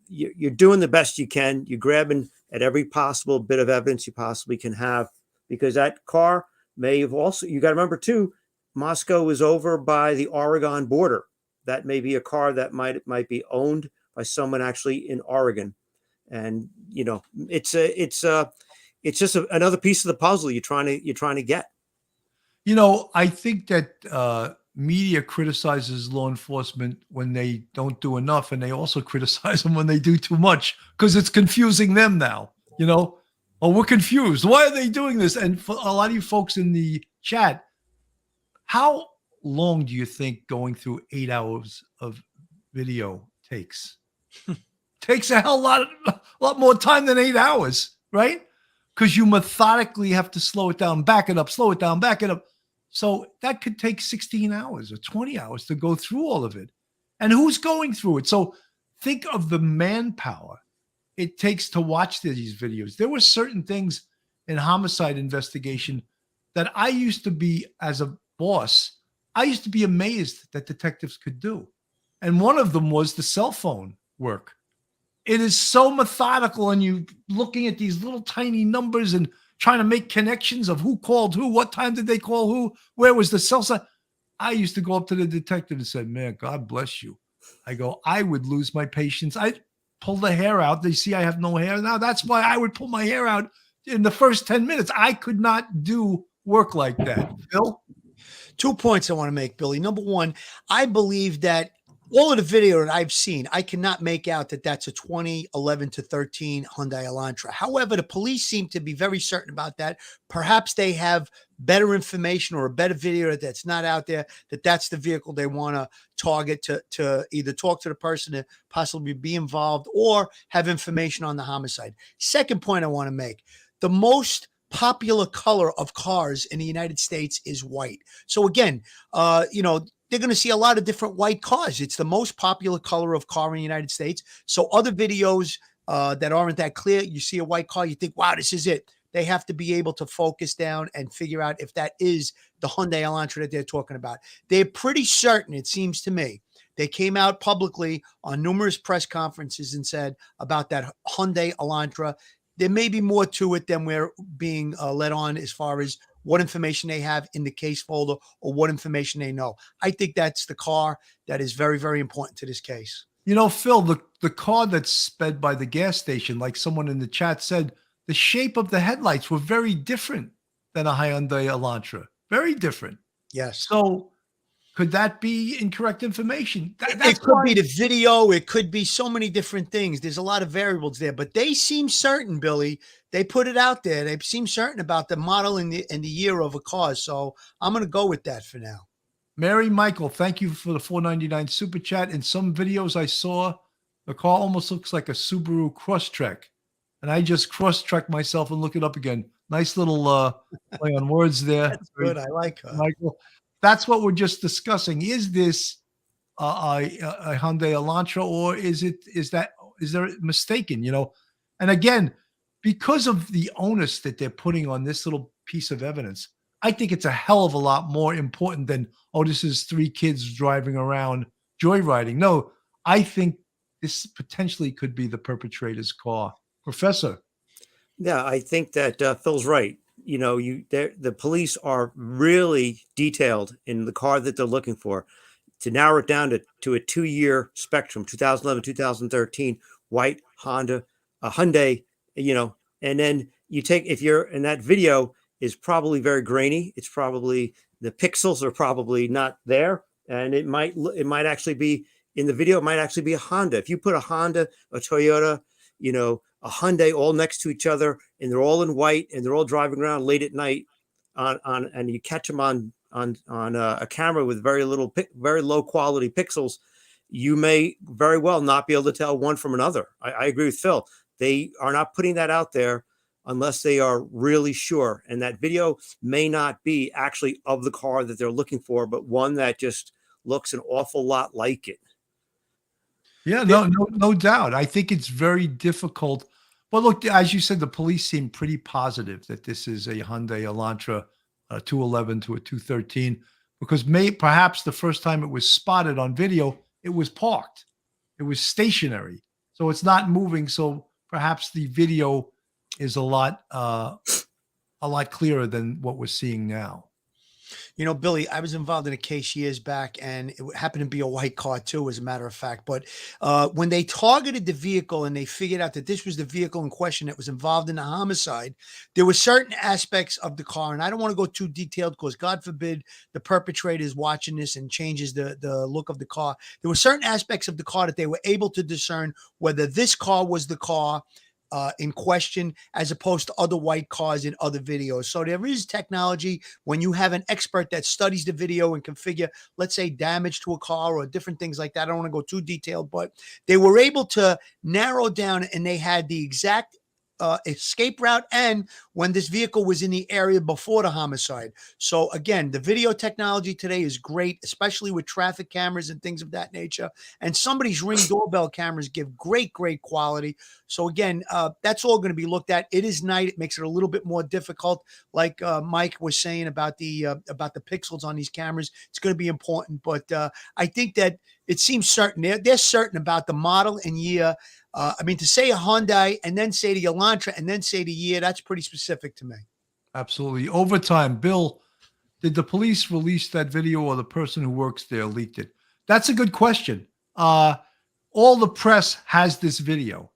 You're doing the best you can. You're grabbing at every possible bit of evidence you possibly can have, because that car may have also, you got to remember too, Moscow is over by the Oregon border. That may be a car that might be owned by someone actually in Oregon. And, it's just another piece of the puzzle you're trying to get. I think that media criticizes law enforcement when they don't do enough, and they also criticize them when they do too much, because it's confusing them now. Oh, we're confused. Why are they doing this? And for a lot of you folks in the chat, how long do you think going through 8 hours of video takes? Takes a lot more time than 8 hours, right? Because you methodically have to slow it down, back it up, slow it down, back it up. So that could take 16 hours or 20 hours to go through all of it. And who's going through it? So think of the manpower it takes to watch these videos. There were certain things in homicide investigation that I used to be, as a boss, I used to be amazed that detectives could do. And one of them was the cell phone work. It is so methodical, and you looking at these little tiny numbers and trying to make connections of who called who, what time did they call who, where was the cell site. I used to go up to the detective and said, man, God bless you. I go, I would lose my patience. I'd pull the hair out. They see I have no hair now. That's why I would pull my hair out in the first 10 minutes. I could not do work like that. Phil? 2 points I want to make, Billy. Number one, I believe that all of the video that I've seen, I cannot make out that that's a 2011 to 13 Hyundai Elantra. However, the police seem to be very certain about that. Perhaps they have better information or a better video that's not out there, that's the vehicle they want to target to either talk to the person and possibly be involved or have information on the homicide. Second point I want to make, the most popular color of cars in the United States is white. So again, they're going to see a lot of different white cars. It's the most popular color of car in the United States. So other videos that aren't that clear, you see a white car, you think, wow, this is it. They have to be able to focus down and figure out if that is the Hyundai Elantra that they're talking about. They're pretty certain, it seems to me. They came out publicly on numerous press conferences and said about that Hyundai Elantra. There may be more to it than we're being led on as far as what information they have in the case folder or what information they know. I think that's the car that is very, very important to this case. Phil, the car that sped by the gas station, like someone in the chat said, the shape of the headlights were very different than a Hyundai Elantra. Very different. Yes. So could that be incorrect information? It could be the video. It could be so many different things. There's a lot of variables there, but they seem certain, Billy. They put it out there. They seem certain about the model and the year of a car. So I'm going to go with that for now. Mary Michael, thank you for the $4.99 super chat. In some videos I saw, the car almost looks like a Subaru Crosstrek. And I just cross-check myself and look it up again. Nice little play on words there. That's good. I like her. Michael. That's what we're just discussing. Is this a Hyundai Elantra, or is there mistaken? And again, because of the onus that they're putting on this little piece of evidence, I think it's a hell of a lot more important than, this is 3 kids driving around joyriding. No, I think this potentially could be the perpetrator's car. Professor. Yeah, I think that Phil's right. The police are really detailed in the car that they're looking for. To narrow it down to a 2-year spectrum, 2011, 2013, white Honda, a Hyundai, and then you take, if you're in that video is probably very grainy. It's probably, the pixels are probably not there. And it might actually be, In the video, it might actually be a Honda. If you put a Honda, a Toyota, a Hyundai all next to each other, and they're all in white, and they're all driving around late at night, and you catch them on a camera with very low quality pixels, you may very well not be able to tell one from another. I agree with Phil. They are not putting that out there unless they are really sure. And that video may not be actually of the car that they're looking for, but one that just looks an awful lot like it. Yeah, no doubt. I think it's very difficult. Well, look, as you said, the police seem pretty positive that this is a Hyundai Elantra, 211 to a 213, because perhaps the first time it was spotted on video, it was parked. It was stationary. So it's not moving. So perhaps the video is a lot clearer than what we're seeing now. Billy, I was involved in a case years back, and it happened to be a white car too, as a matter of fact. But when they targeted the vehicle and they figured out that this was the vehicle in question that was involved in the homicide, there were certain aspects of the car, and I don't want to go too detailed because God forbid the perpetrator is watching this and changes the look of the car. There were certain aspects of the car that they were able to discern whether this car was the car in question, as opposed to other white cars in other videos. So there is technology when you have an expert that studies the video and can figure, let's say, damage to a car or different things like that. I don't want to go too detailed, but they were able to narrow down, and they had the exact escape route and when this vehicle was in the area before the homicide. So again, the video technology today is great, especially with traffic cameras and things of that nature. And somebody's Ring doorbell cameras give great quality. So again, that's all going to be looked at. It is night. It makes it a little bit more difficult. Like Mike was saying about the pixels on these cameras, it's going to be important. But I think that it seems certain. They're certain about the model and year. To say a Hyundai and then say the Elantra and then say the year, that's pretty specific to me. Absolutely. Over time, Bill, did the police release that video or the person who works there leaked it? That's a good question. All the press has this video.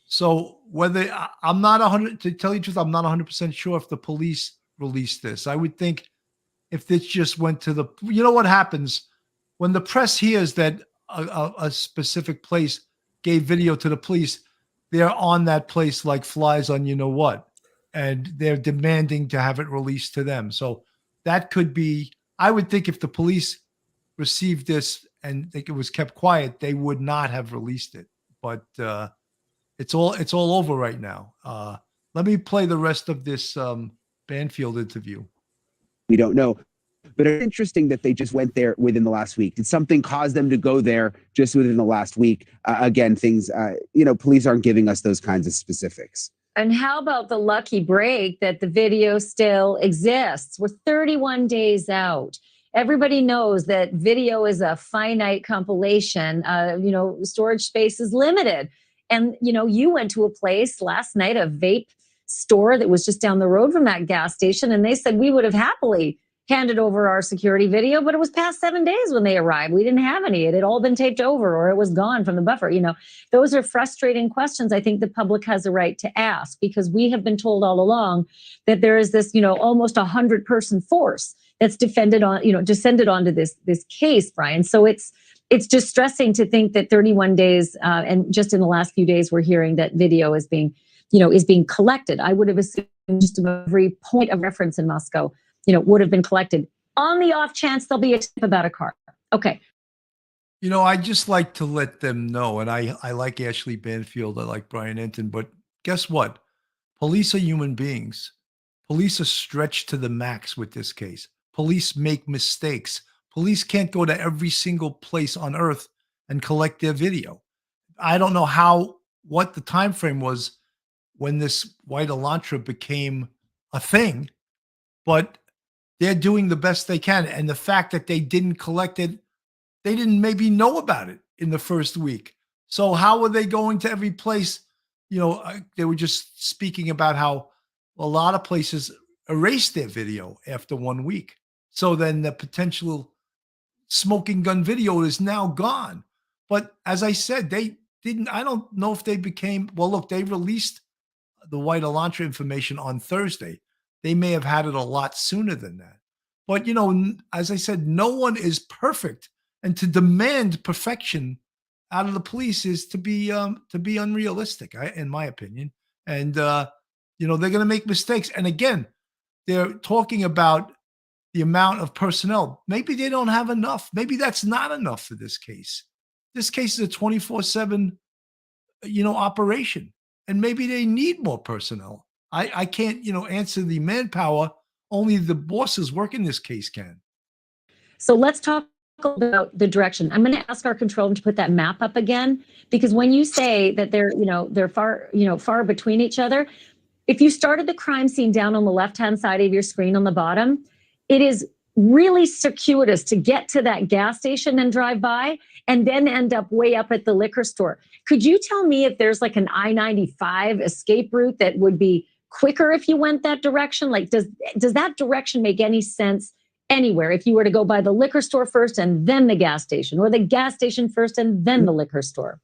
So whether I'm not 100, to tell you the truth, I'm not 100% sure if the police released this. I would think if this just went to what happens when the press hears that a specific place gave video to the police, they're on that place like flies on what, and they're demanding to have it released to them. So that could be, I would think if the police received this and think it was kept quiet, they would not have released it. But it's all over right now. Let me play the rest of this Banfield interview. We don't know. But it's interesting that they just went there within the last week. Did something cause them to go there just within the last week? Again, things, police aren't giving us those kinds of specifics. And how about the lucky break that the video still exists? We're 31 days out. Everybody knows that video is a finite compilation. Storage space is limited. And, you went to a place last night, a vape store that was just down the road from that gas station, and they said we would have happily handed over our security video, but it was past 7 days when they arrived. We didn't have any. It had all been taped over or it was gone from the buffer. Those are frustrating questions I think the public has a right to ask, because we have been told all along that there is this, almost 100-person force that's descended onto this case, Brian. So it's distressing to think that 31 days, and just in the last few days, we're hearing that video is being collected. I would have assumed just every point of reference in Moscow would have been collected on the off chance there'll be a tip about a car. Okay. I just like to let them know, and I like Ashley Banfield, I like Brian Enton, but guess what? Police are human beings. Police are stretched to the max with this case. Police make mistakes. Police can't go to every single place on earth and collect their video. I don't know what the time frame was when this white Elantra became a thing, but they're doing the best they can. And the fact that they didn't collect it, they didn't maybe know about it in the first week. So how were they going to every place? They were just speaking about how a lot of places erased their video after 1 week. So then the potential smoking gun video is now gone. But as I said, I don't know if they they released the white Elantra information on Thursday. They may have had it a lot sooner than that. But, as I said, no one is perfect. and to demand perfection out of the police is to be unrealistic, in my opinion. And they're going to make mistakes. And again, they're talking about the amount of personnel. Maybe they don't have enough. Maybe that's not enough for this case. This case is a 24/7, operation, and maybe they need more personnel. I can't, answer the manpower. Only the bosses working this case can. So let's talk about the direction. I'm going to ask our control room to put that map up again, because when you say that they're far between each other, if you started the crime scene down on the left-hand side of your screen on the bottom, it is really circuitous to get to that gas station and drive by and then end up way up at the liquor store. Could you tell me if there's like an I-95 escape route that would be quicker if you went that direction? Like, does that direction make any sense anywhere if you were to go by the liquor store first and then the gas station, or the gas station first and then the liquor store?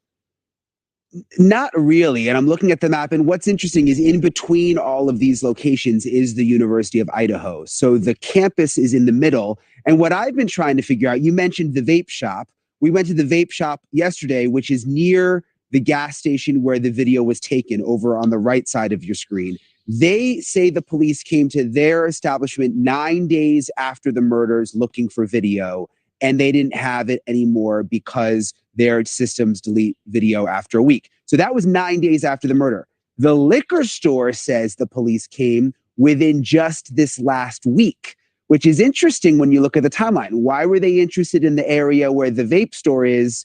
Not really. And I'm looking at the map, and what's interesting is in between all of these locations is the University of Idaho. So the campus is in the middle. And what I've been trying to figure out, you mentioned the vape shop. We went to the vape shop yesterday, which is near the gas station where the video was taken, over on the right side of your screen. They say the police came to their establishment 9 days after the murders looking for video, and they didn't have it anymore because their systems delete video after a week. So that was 9 days after the murder. The liquor store says the police came within just this last week, which is interesting when you look at the timeline. Why were they interested in the area where the vape store is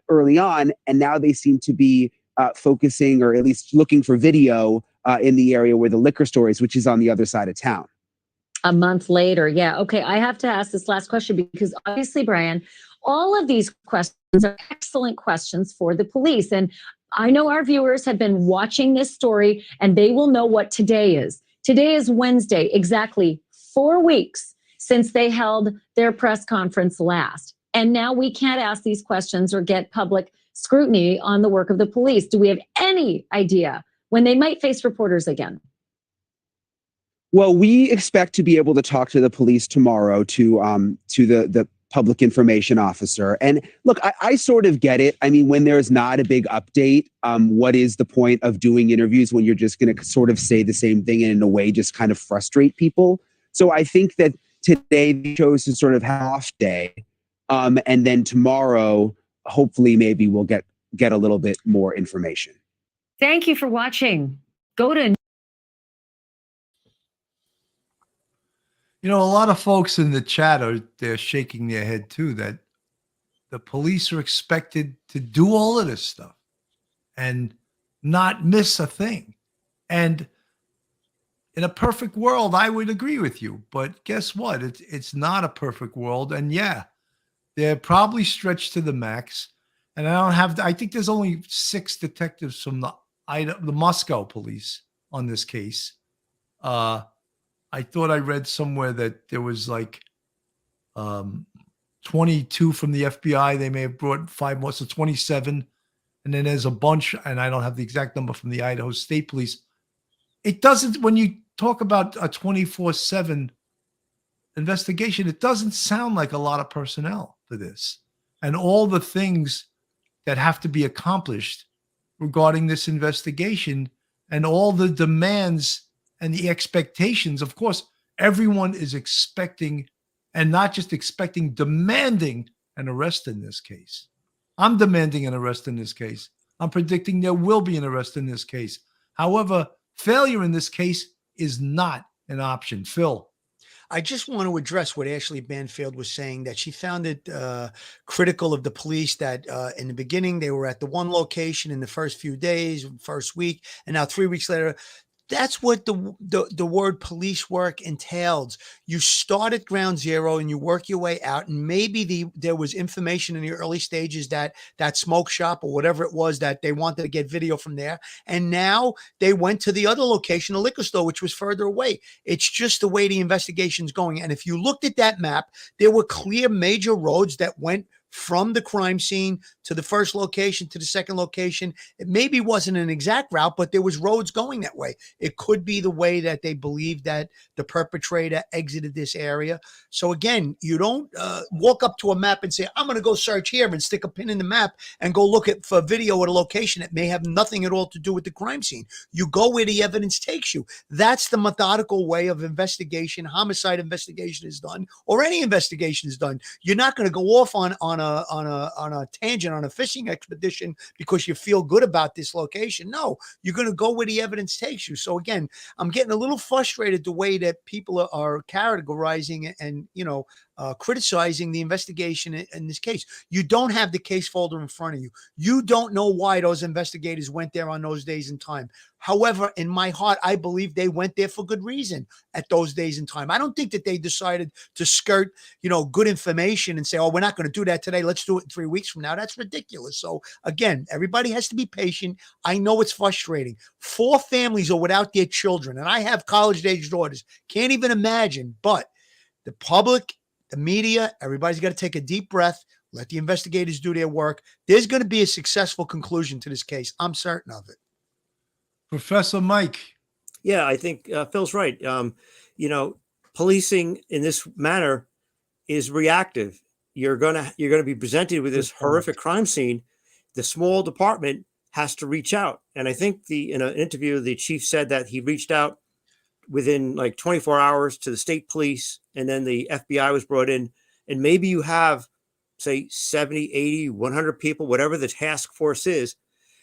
early on, and now they seem to be focusing, or at least looking for video in the area where the liquor store is, which is on the other side of town? A month later. Yeah. Okay. I have to ask this last question because obviously, Brian, all of these questions are excellent questions for the police. And I know our viewers have been watching this story and they will know what today is. Today is Wednesday, exactly 4 weeks since they held their press conference last. And now we can't ask these questions or get public scrutiny on the work of the police. Do we have any idea when they might face reporters again? Well, we expect to be able to talk to the police tomorrow, to the public information officer. And look, I sort of get it. I mean, when there's not a big update, what is the point of doing interviews when you're just going to sort of say the same thing and in a way just kind of frustrate people? So I think that today they chose to sort of have an off day. And then tomorrow, hopefully, maybe we'll get a little bit more information. Thank you for watching. Go to A lot of folks in the chat they're shaking their head too, that the police are expected to do all of this stuff and not miss a thing. And in a perfect world, I would agree with you. But guess what? It's not a perfect world. And yeah, they're probably stretched to the max. And I think there's only 6 detectives from the Moscow police on this case. I thought I read somewhere that there was like 22 from the FBI. They may have brought 5 more, so 27. And then there's a bunch, and I don't have the exact number, from the Idaho State Police. It doesn't, when you talk about a 24/7 investigation, it doesn't sound like a lot of personnel for this. And all the things that have to be accomplished regarding this investigation and all the demands and the expectations. Of course, everyone is expecting, and not just expecting, demanding an arrest in this case. I'm demanding an arrest in this case. I'm predicting there will be an arrest in this case. However, failure in this case is not an option. Phil. I just want to address what Ashley Banfield was saying, that she found it critical of the police that in the beginning they were at the one location in the first few days, first week, and now 3 weeks later. That's what the word police work entails. You start at ground zero and you work your way out. And maybe there was information in the early stages that smoke shop or whatever it was, that they wanted to get video from there. And now they went to the other location, the liquor store, which was further away. It's just the way the investigation's going. And if you looked at that map, there were clear major roads that went from the crime scene to the first location to the second location. It maybe wasn't an exact route, but there was roads going that way. It could be the way that they believed that the perpetrator exited this area. So again, you don't walk up to a map and say, I'm going to go search here and stick a pin in the map and go look at for video at a location that may have nothing at all to do with the crime scene. You go where the evidence takes you. That's the methodical way of investigation, homicide investigation is done, or any investigation is done. You're not going to go off on a tangent, on a fishing expedition because you feel good about this location. No, you're going to go where the evidence takes you. So again, I'm getting a little frustrated the way that people are categorizing and criticizing the investigation in this case. You don't have the case folder in front of you. You don't know why those investigators went there on those days and time. However, in my heart, I believe they went there for good reason at those days and time. I don't think that they decided to skirt, good information and say, oh, we're not going to do that today. Let's do it in 3 weeks from now. That's ridiculous. So again, everybody has to be patient. I know it's frustrating. 4 families are without their children, and I have college-age daughters. Can't even imagine, but the public, the media, everybody's got to take a deep breath, let the investigators do their work. There's going to be a successful conclusion to this case. I'm certain of it. Professor Mike. Yeah, I think Phil's right. Policing in this manner is reactive. You're gonna be presented with this horrific crime scene. The small department has to reach out, and I think in an interview, the chief said that he reached out within like 24 hours to the state police, and then the FBI was brought in. And maybe you have, say, 70, 80, 100 people, whatever the task force is.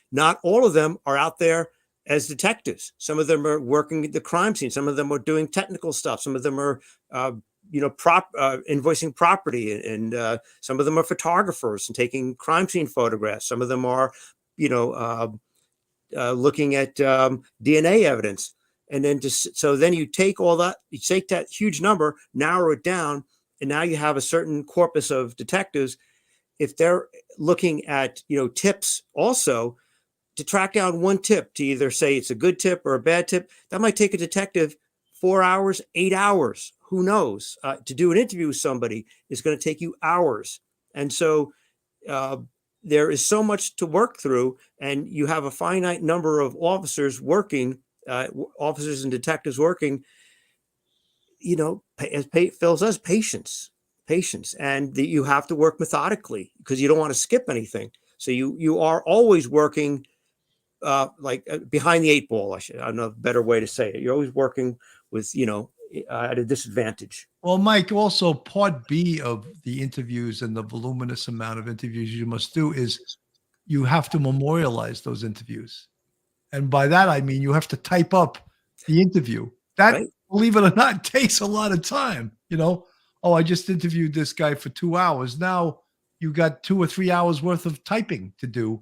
Not all of them are out there as detectives. Some of them are working at the crime scene. Some of them are doing technical stuff. Some of them are, invoicing property, and some of them are photographers and taking crime scene photographs. Some of them are, looking at DNA evidence. And then then you take all that, you take that huge number, narrow it down, and now you have a certain corpus of detectives. If they're looking at, tips also, to track down one tip, to either say it's a good tip or a bad tip, that might take a detective 4 hours, 8 hours. Who knows? To do an interview with somebody is going to take you hours. And so there is so much to work through, and you have a finite number of officers working, officers and detectives working. As Phil says, patience, and you have to work methodically because you don't want to skip anything. So you are always working behind the 8 ball. I don't know a better way to say it. You're always working with, at a disadvantage. Well, Mike, also part B of the interviews and the voluminous amount of interviews you must do is you have to memorialize those interviews. And by that, I mean, you have to type up the interview. That, right, believe it or not, takes a lot of time. Oh, I just interviewed this guy for 2 hours. Now you got 2 or 3 hours worth of typing to do,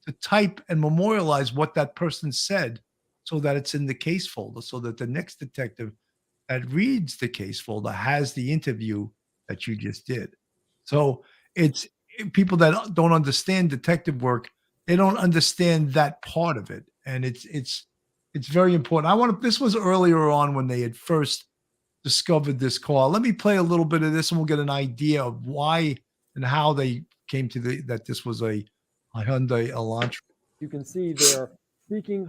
to type and memorialize what that person said so that it's in the case folder, so that the next detective that reads the case folder has the interview that you just did. So it's people that don't understand detective work, they don't understand that part of it. And it's very important. This was earlier on when they had first discovered this car. Let me play a little bit of this and we'll get an idea of why and how they came to that this was a Hyundai Elantra. You can see they're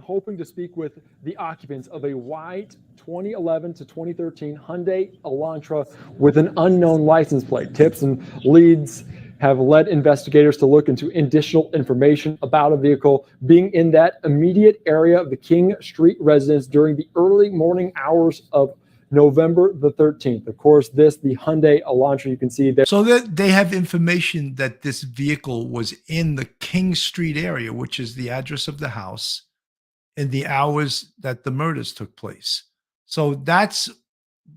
hoping to speak with the occupants of a white 2011 to 2013 Hyundai Elantra with an unknown license plate. Tips and leads have led investigators to look into additional information about a vehicle being in that immediate area of the King Street residence during the early morning hours of November the 13th. Of course, the Hyundai Elantra, you can see there. So that they have information that this vehicle was in the King Street area, which is the address of the house, in the hours that the murders took place. So that's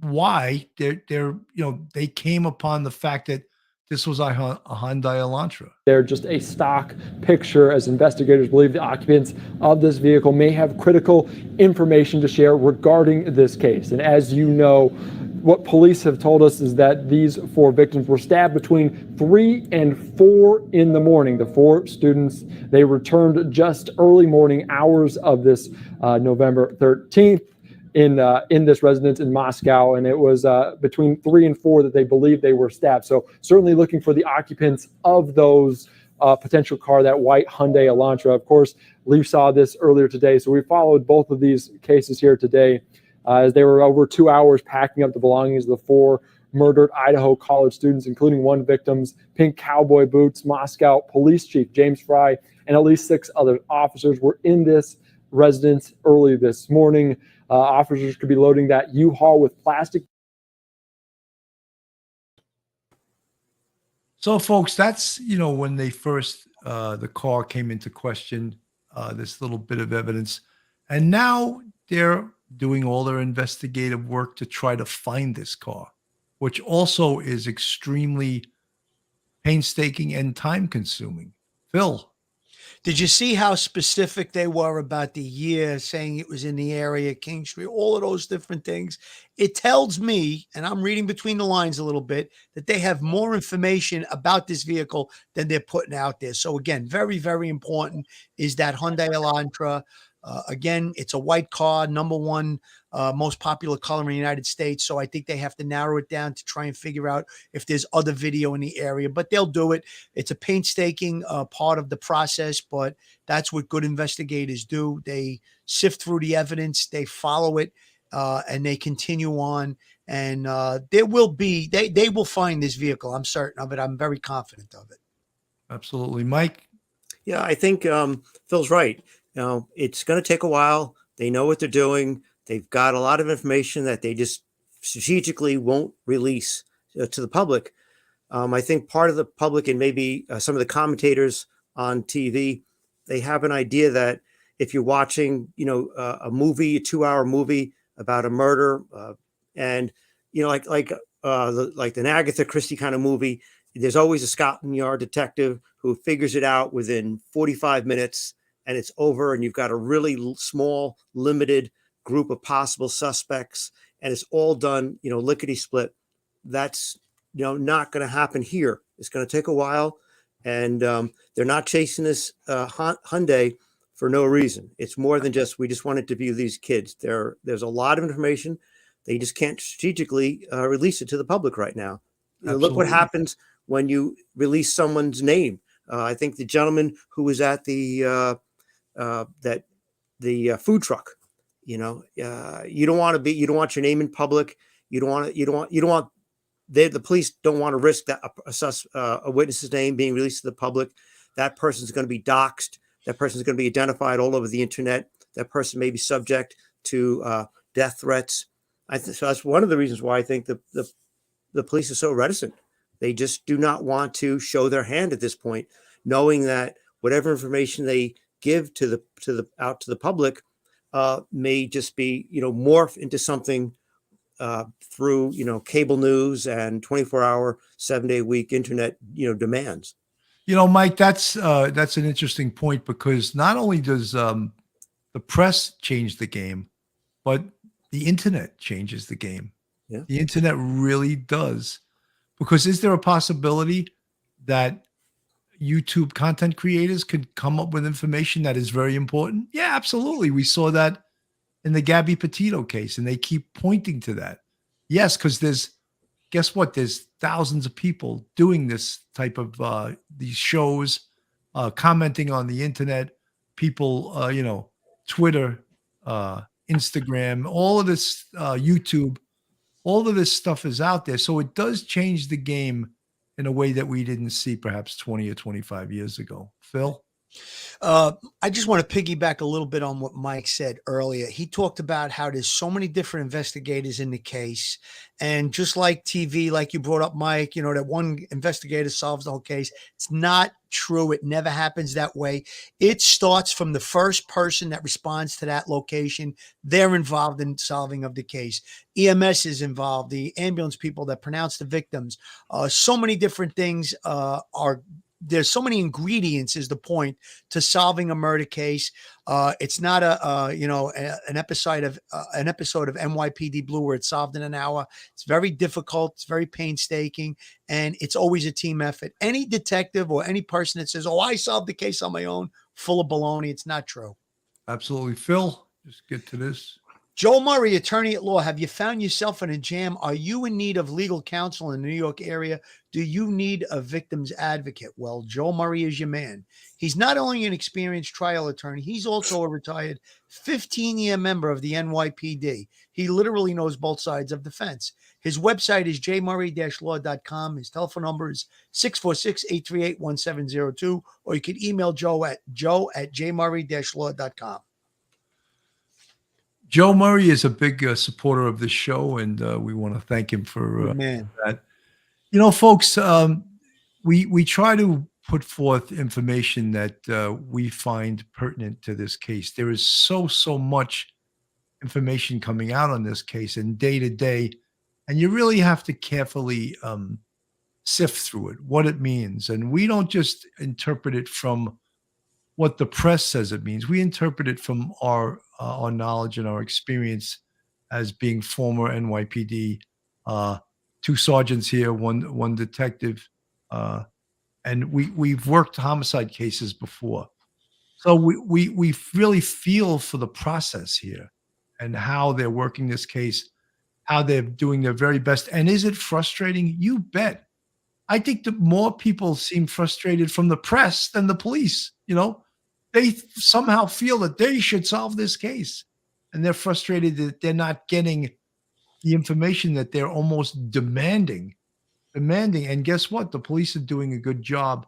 why they came upon the fact that this was a Hyundai Elantra. They're just a stock picture, as investigators believe the occupants of this vehicle may have critical information to share regarding this case. And as you know, what police have told us is that these 4 victims were stabbed between 3 and 4 in the morning. The 4 students, they returned just early morning hours of this November 13th. in this residence in Moscow, and it was between 3 and 4 that they believe they were stabbed. So certainly looking for the occupants of those potential car, that white Hyundai Elantra. Of course, Lee saw this earlier today, so we followed both of these cases here today as they were over 2 hours packing up the belongings of the 4 murdered Idaho college students, including one victim's pink cowboy boots. Moscow Police Chief James Fry and at least 6 other officers were in this residence early this morning. Officers could be loading that U-Haul with plastic. So, folks, that's, when they first, the car came into question, this little bit of evidence. And now they're doing all their investigative work to try to find this car, which also is extremely painstaking and time consuming. Phil. Did you see how specific they were about the year, saying it was in the area, King Street, all of those different things? It tells me, and I'm reading between the lines a little bit, that they have more information about this vehicle than they're putting out there. So again, very, very important is that Hyundai Elantra. Again, it's a white car, number 1 most popular color in the United States. So I think they have to narrow it down to try and figure out if there's other video in the area, but they'll do it. It's a painstaking part of the process, but that's what good investigators do. They sift through the evidence, they follow it, and they continue on. And they will find this vehicle. I'm certain of it. I'm very confident of it. Absolutely. Mike? Yeah, I think Phil's right. It's going to take a while. They know what they're doing. They've got a lot of information that they just strategically won't release to the public. I think part of the public and maybe some of the commentators on TV, they have an idea that if you're watching, a movie, a 2-hour movie about a murder, and like an Agatha Christie kind of movie, there's always a Scotland Yard detective who figures it out within 45 minutes. And it's over, and you've got a really small, limited group of possible suspects, and it's all done, lickety split. That's, not going to happen here. It's going to take a while, and they're not chasing this Hyundai for no reason. It's more than just, we just want to interview these kids. There's a lot of information. They just can't strategically release it to the public right now. Look what happens when you release someone's name. I think the gentleman who was at the food truck, you don't want your name in public. The police don't want to risk that a witness's name being released to the public. That person's going to be doxxed. That person's going to be identified all over the internet. That person may be subject to death threats. So that's one of the reasons why I think the police are so reticent. They just do not want to show their hand at this point, knowing that whatever information they give to the public may just be morph into something through cable news and 24-hour 7-day-a-week internet demands. Mike, that's an interesting point, because not only does the press change the game, but the internet changes the game. Yeah. The internet really does. Because is there a possibility that YouTube content creators could come up with information that is very important? Yeah, absolutely. We saw that in the Gabby Petito case, and they keep pointing to that. Yes, because guess what? There's thousands of people doing this type of these shows, commenting on the internet, people, Twitter, Instagram, all of this, YouTube, all of this stuff is out there. So it does change the game in a way that we didn't see perhaps 20 or 25 years ago. Phil? I just want to piggyback a little bit on what Mike said earlier. He talked about how there's so many different investigators in the case. And just like TV, like you brought up, Mike, that one investigator solves the whole case. It's not true. It never happens that way. It starts from the first person that responds to that location. They're involved in solving of the case. EMS is involved, the ambulance people that pronounce the victims. So many different things there's so many ingredients is the point to solving a murder case. It's not an episode of NYPD Blue where it's solved in an hour. It's very difficult. It's very painstaking, and it's always a team effort. Any detective or any person that says, "Oh, I solved the case on my own," full of baloney. It's not true. Absolutely. Phil, just get to this. Joe Murray, attorney at law. Have you found yourself in a jam? Are you in need of legal counsel in the New York area? Do you need a victim's advocate? Well, Joe Murray is your man. He's not only an experienced trial attorney, he's also a retired 15-year member of the NYPD. He literally knows both sides of the fence. His website is jmurray-law.com. His telephone number is 646-838-1702, or you can email Joe at jmurray-law.com. Joe Murray is a big supporter of this show, and we want to thank him for Man. that. You know, folks, we try to put forth information that we find pertinent to this case. There is so much information coming out on this case and day to day, and you really have to carefully sift through it, what it means. And we don't just interpret it from what the press says it means. We interpret it from our knowledge and our experience as being former NYPD, 2 sergeants here, one detective, and we've worked homicide cases before, so we really feel for the process here and how they're working this case, how they're doing their very best. And is it frustrating? You bet. I think that more people seem frustrated from the press than the police. You know, they somehow feel that they should solve this case, and they're frustrated that they're not getting the information that they're almost demanding. And guess what? The police are doing a good job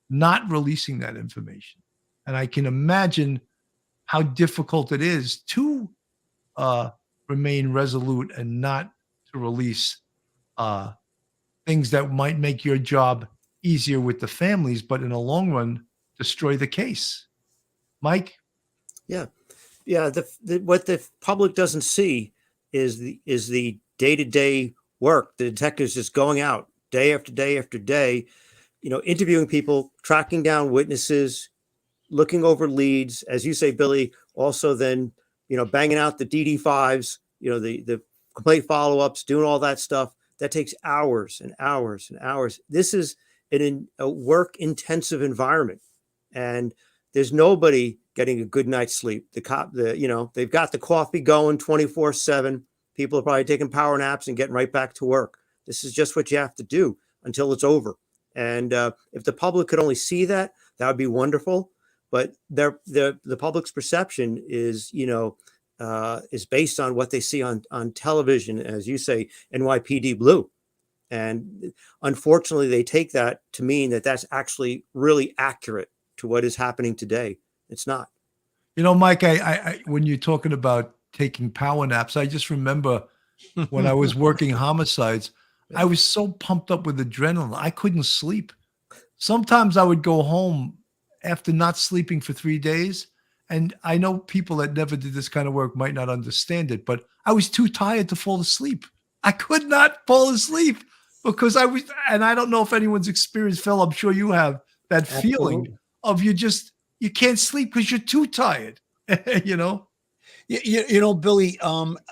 not releasing that information. And I can imagine how difficult it is to remain resolute and not to release things that might make your job easier with the families, but in the long run, destroy the case. Mike? Yeah. What the public doesn't see is the day-to-day work. The detectives just going out day after day after day, interviewing people, tracking down witnesses, looking over leads, as you say, Billy, also then, banging out the DD5s, the complaint follow-ups, doing all that stuff. That takes hours and hours and hours. This is a work-intensive environment, and there's nobody getting a good night's sleep. They've got the coffee going 24/7. People are probably taking power naps and getting right back to work. This is just what you have to do until it's over. And if the public could only see that, that would be wonderful. But the public's perception is based on what they see on television, as you say, NYPD Blue. And unfortunately, they take that to mean that that's actually really accurate to what is happening today. It's not. Mike, I when you're talking about taking power naps, I just remember when I was working homicides, I was so pumped up with adrenaline, I couldn't sleep. Sometimes I would go home after not sleeping for 3 days. And I know people that never did this kind of work might not understand it, but I was too tired to fall asleep. I could not fall asleep because and I don't know if anyone's experienced, Phil, I'm sure you have that feeling of you can't sleep because you're too tired, Billy,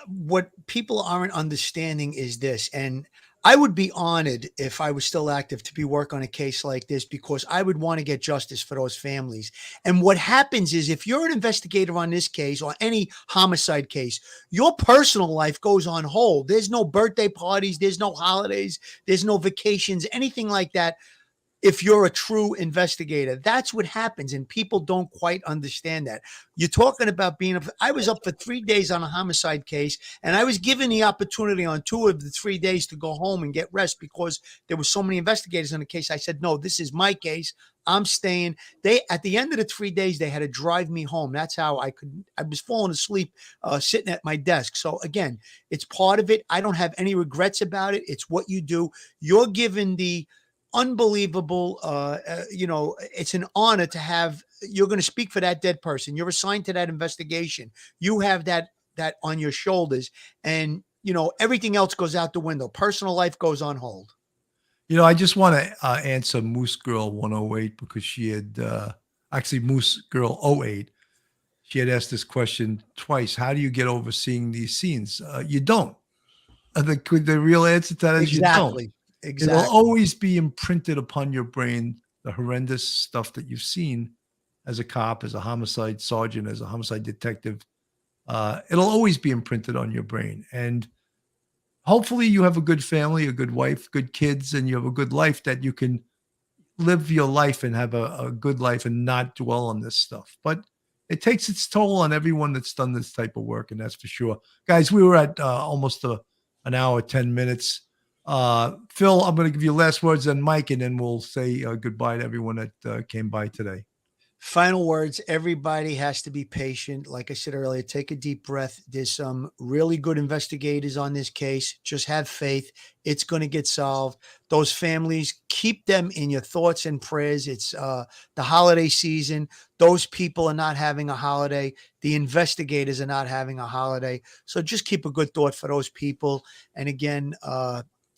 what people aren't understanding is this, and I would be honored if I was still active to work on a case like this, because I would want to get justice for those families. And what happens is, if you're an investigator on this case or any homicide case, your personal life goes on hold. There's no birthday parties, there's no holidays, there's no vacations, anything like that. If you're a true investigator, that's what happens. And people don't quite understand that. You're talking about I was up for 3 days on a homicide case, and I was given the opportunity on 2 of the 3 days to go home and get rest because there were so many investigators on the case. I said, no, this is my case. I'm staying. At the end of the 3 days, they had to drive me home. That's how I was falling asleep sitting at my desk. So again, it's part of it. I don't have any regrets about it. It's what you do. You're given the unbelievable, it's an honor to have, you're going to speak for that dead person. You're assigned to that investigation. You have that on your shoulders, and, everything else goes out the window. Personal life goes on hold. I just want to answer Moose Girl 108 because she had, actually Moose Girl 08. She had asked this question twice. How do you get over seeing these scenes? You don't. The real answer to that is you don't. Exactly. It will always be imprinted upon your brain, the horrendous stuff that you've seen as a cop, as a homicide sergeant, as a homicide detective. it'll always be imprinted on your brain. And hopefully you have a good family, a good wife, good kids, and you have a good life that you can live your life and have a good life and not dwell on this stuff. But it takes its toll on everyone that's done this type of work, and that's for sure. Guys, we were at almost an hour, 10 minutes. Phil, I'm going to give you last words, and Mike, and then we'll say goodbye to everyone that came by today. Final words. Everybody has to be patient. Like I said earlier, take a deep breath. There's some really good investigators on this case. Just have faith. It's going to get solved. Those families, keep them in your thoughts and prayers. It's the holiday season. Those people are not having a holiday. The investigators are not having a holiday. So just keep a good thought for those people. And again,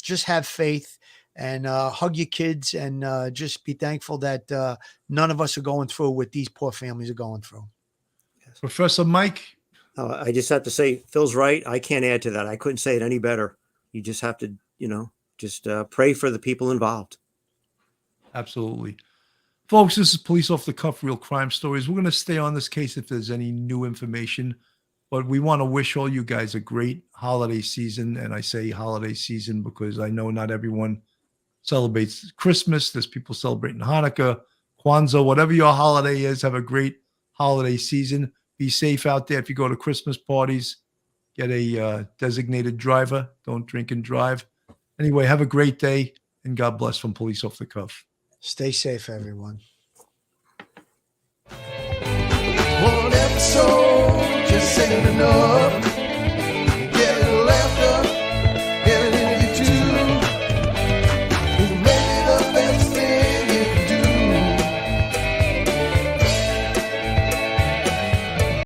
just have faith. And hug your kids, and just be thankful that none of us are going through what these poor families are going through. Yes. Professor Mike? I just have to say, Phil's right. I can't add to that. I couldn't say it any better. You just have to, just pray for the people involved. Absolutely. Folks, this is Police Off the Cuff, Real Crime Stories. We're going to stay on this case if there's any new information, but we want to wish all you guys a great holiday season. And I say holiday season because I know not everyone celebrates Christmas. There's people celebrating Hanukkah, Kwanzaa, whatever your holiday is. Have a great holiday season. Be safe out there. If you go to Christmas parties, get a designated driver. Don't drink and drive. Anyway, have a great day, and God bless from Police Off the Cuff. Stay safe, everyone. One episode just ain't enough.